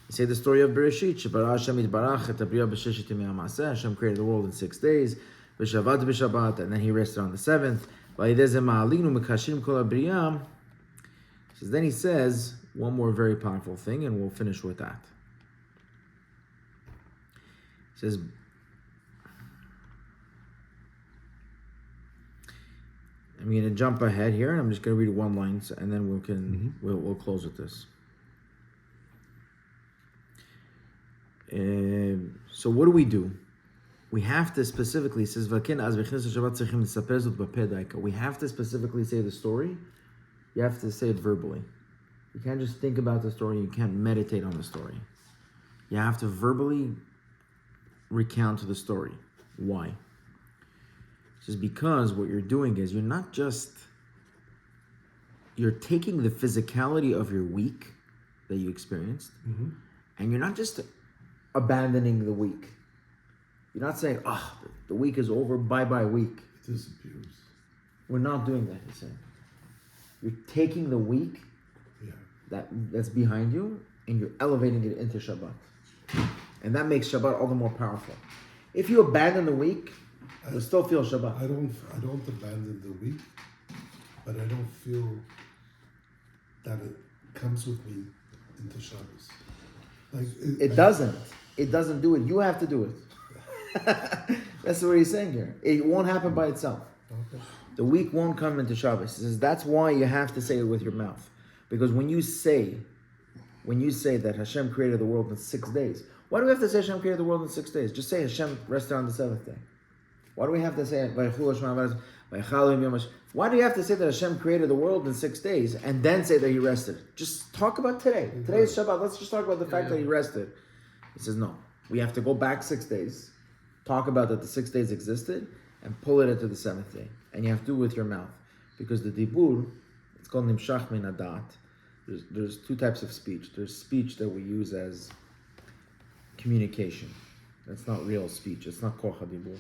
say the story of Bereshit. Hashem created the world in 6 days. And then he rested on the 7th. Then he says one more very powerful thing, and we'll finish with that. He says, I'm going to jump ahead here, and I'm just going to read one line, and then we'll close with this. So what do? We have to specifically, it says, we have to specifically say the story. You have to say it verbally. You can't just think about the story. You can't meditate on the story. You have to verbally recount the story. Why? It's just because what you're doing is you're taking the physicality of your week that you experienced, and you're not just abandoning the week. You're not saying, the week is over, bye-bye week. It disappears. We're not doing that, he's saying. You're taking the week that's behind you and you're elevating it into Shabbat. And that makes Shabbat all the more powerful. If you abandon the week, you'll still feel Shabbat. I don't abandon the week, but I don't feel that it comes with me into Shabbos. It doesn't do it. You have to do it. That's what he's saying here. It won't happen by itself. Okay. The week won't come into Shabbos. He says that's why you have to say it with your mouth. Because when you say that Hashem created the world in 6 days, why do we have to say Hashem created the world in 6 days? Just say Hashem rested on the 7th day. Why do we have to say why do you have to say that Hashem created the world in 6 days and then say that he rested? Just talk about today. Today is Shabbat. Let's just talk about the fact that he rested. He says no. We have to go back 6 days, talk about that the 6 days existed, and pull it into the 7th day. And you have to do it with your mouth. Because the dibur, it's called nimshach min adat. There's two types of speech. There's speech that we use as communication. That's not real speech. It's not koch hadibur.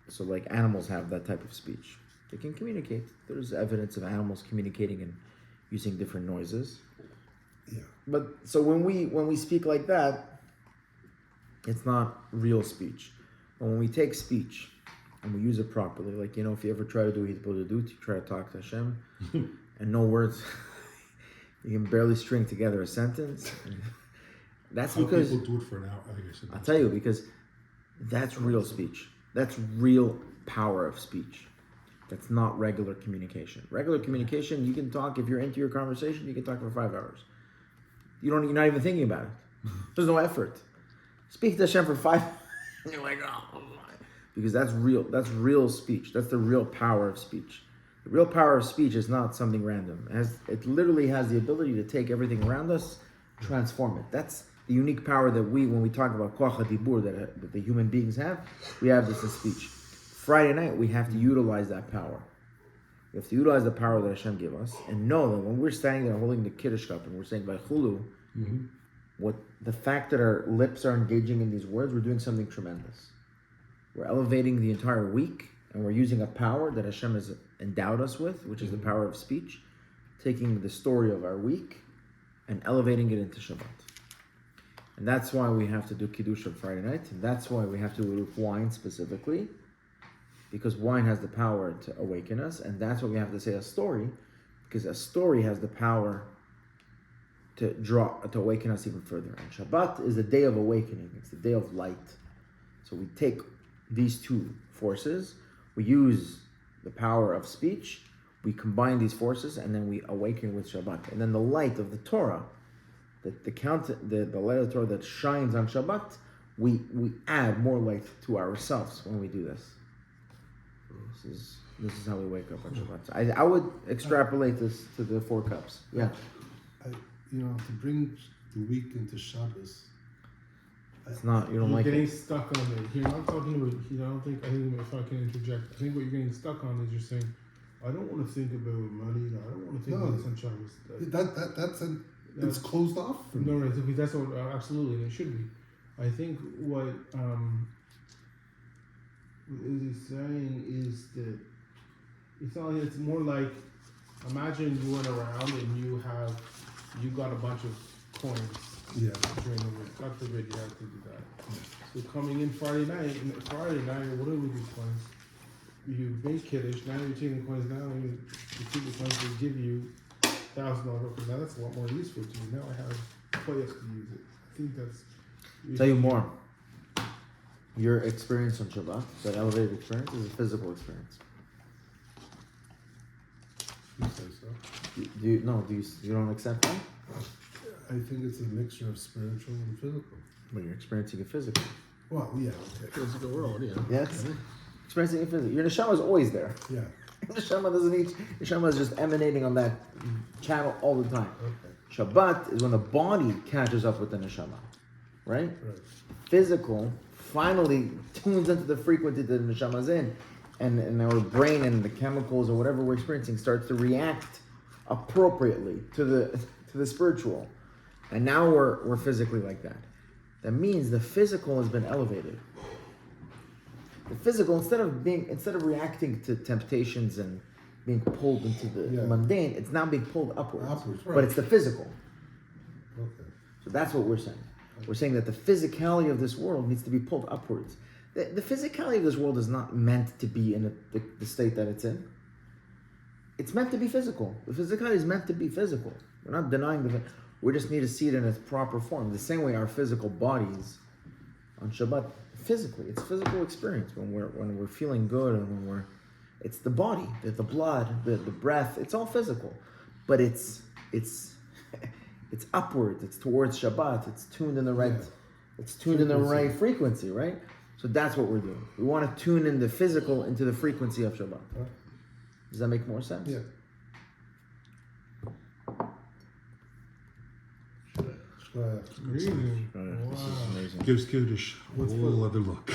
So like animals have that type of speech. They can communicate. There's evidence of animals communicating and using different noises. Yeah. But so when we speak like that, it's not real speech. But when we take speech and we use it properly, like, if you ever try to do hitbodedut, you try to talk to Hashem, and no words, you can barely string together a sentence. That's because people do it for an hour. I'll tell you, because that's real speech. That's real power of speech. That's not regular communication. Regular communication, you can talk, if you're into your conversation, you can talk for 5 hours. You're not even thinking about it. There's no effort. Speak to Hashem for 5 and you're like, oh my. Because that's real speech. That's the real power of speech. The real power of speech is not something random. It literally has the ability to take everything around us, transform it. That's the unique power that when we talk about koach hadibur, that the human beings have, we have this in speech. Friday night, we have to utilize that power. We have to utilize the power that Hashem gave us and know that when we're standing there holding the Kiddush cup and we're saying by Chulu, what the fact that our lips are engaging in these words, we're doing something tremendous. We're elevating the entire week, and we're using a power that Hashem has endowed us with, which is the power of speech, taking the story of our week and elevating it into Shabbat. And that's why we have to do Kiddush on Friday night, and that's why we have to do wine specifically, because wine has the power to awaken us, and that's why we have to say a story, because a story has the power to awaken us even further. And Shabbat is the day of awakening. It's the day of light. So we take these two forces, we use the power of speech, we combine these forces, and then we awaken with Shabbat. And then the light of the Torah, the light of the Torah that shines on Shabbat, we add more light to ourselves when we do this. This is how we wake up on Shabbat. I would extrapolate this to the 4 cups. Yeah. To bring the week into Shabbos. It's not, you don't You're like getting it. stuck on it. You're not talking about, I think if I can interject, I think what you're getting stuck on is you're saying, I don't want to think about money, I don't want to think about this on Shabbos. It's closed off for me. No, that's what, absolutely, it should be. I think what he's saying is that it's more like, imagine you went around and you got a bunch of coins. Yeah. During the week. God forbid you have to do that. So coming in Friday night, what do we do with coins? You make Kiddush, now you're taking coins now, and you take the coins they give you $1,000. Now that's a lot more useful to you. Now I have players to use it. I think that's... Tell you more. Your experience on Shabbat, that elevated experience, is a physical experience. You say so. You don't accept that? I think it's a mixture of spiritual and physical. But you're experiencing it physically. Well, yeah, okay. Physical world, yeah. Yes? Experiencing it physically. Your neshama is always there. Yeah. Neshama doesn't need. Neshama is just emanating on that channel all the time. Okay. Shabbat is when the body catches up with the neshama, right? Right. Physical finally tunes into the frequency that the neshama is in, and our brain and the chemicals or whatever we're experiencing starts to react appropriately to the spiritual, and now we're physically like that. That means the physical has been elevated. The physical, instead of reacting to temptations and being pulled into the mundane, it's now being pulled upwards. Right. But it's the physical. Okay. So that's what we're saying. We're saying that the physicality of this world needs to be pulled upwards. The physicality of this world is not meant to be in the state that it's in. It's meant to be physical. The physicality is meant to be physical. We're not denying we just need to see it in its proper form. The same way our physical bodies on Shabbat, physically, it's physical experience when we're feeling good and it's the body, the blood, the breath. It's all physical, but it's upward. It's towards Shabbat. It's tuned in the right. It's tuned in the right frequency, right? So that's what we're doing. We want to tune in the physical into the frequency of Shabbat. Does that make more sense? Yeah. Really? This is amazing. Gives Kiddush a whole other look.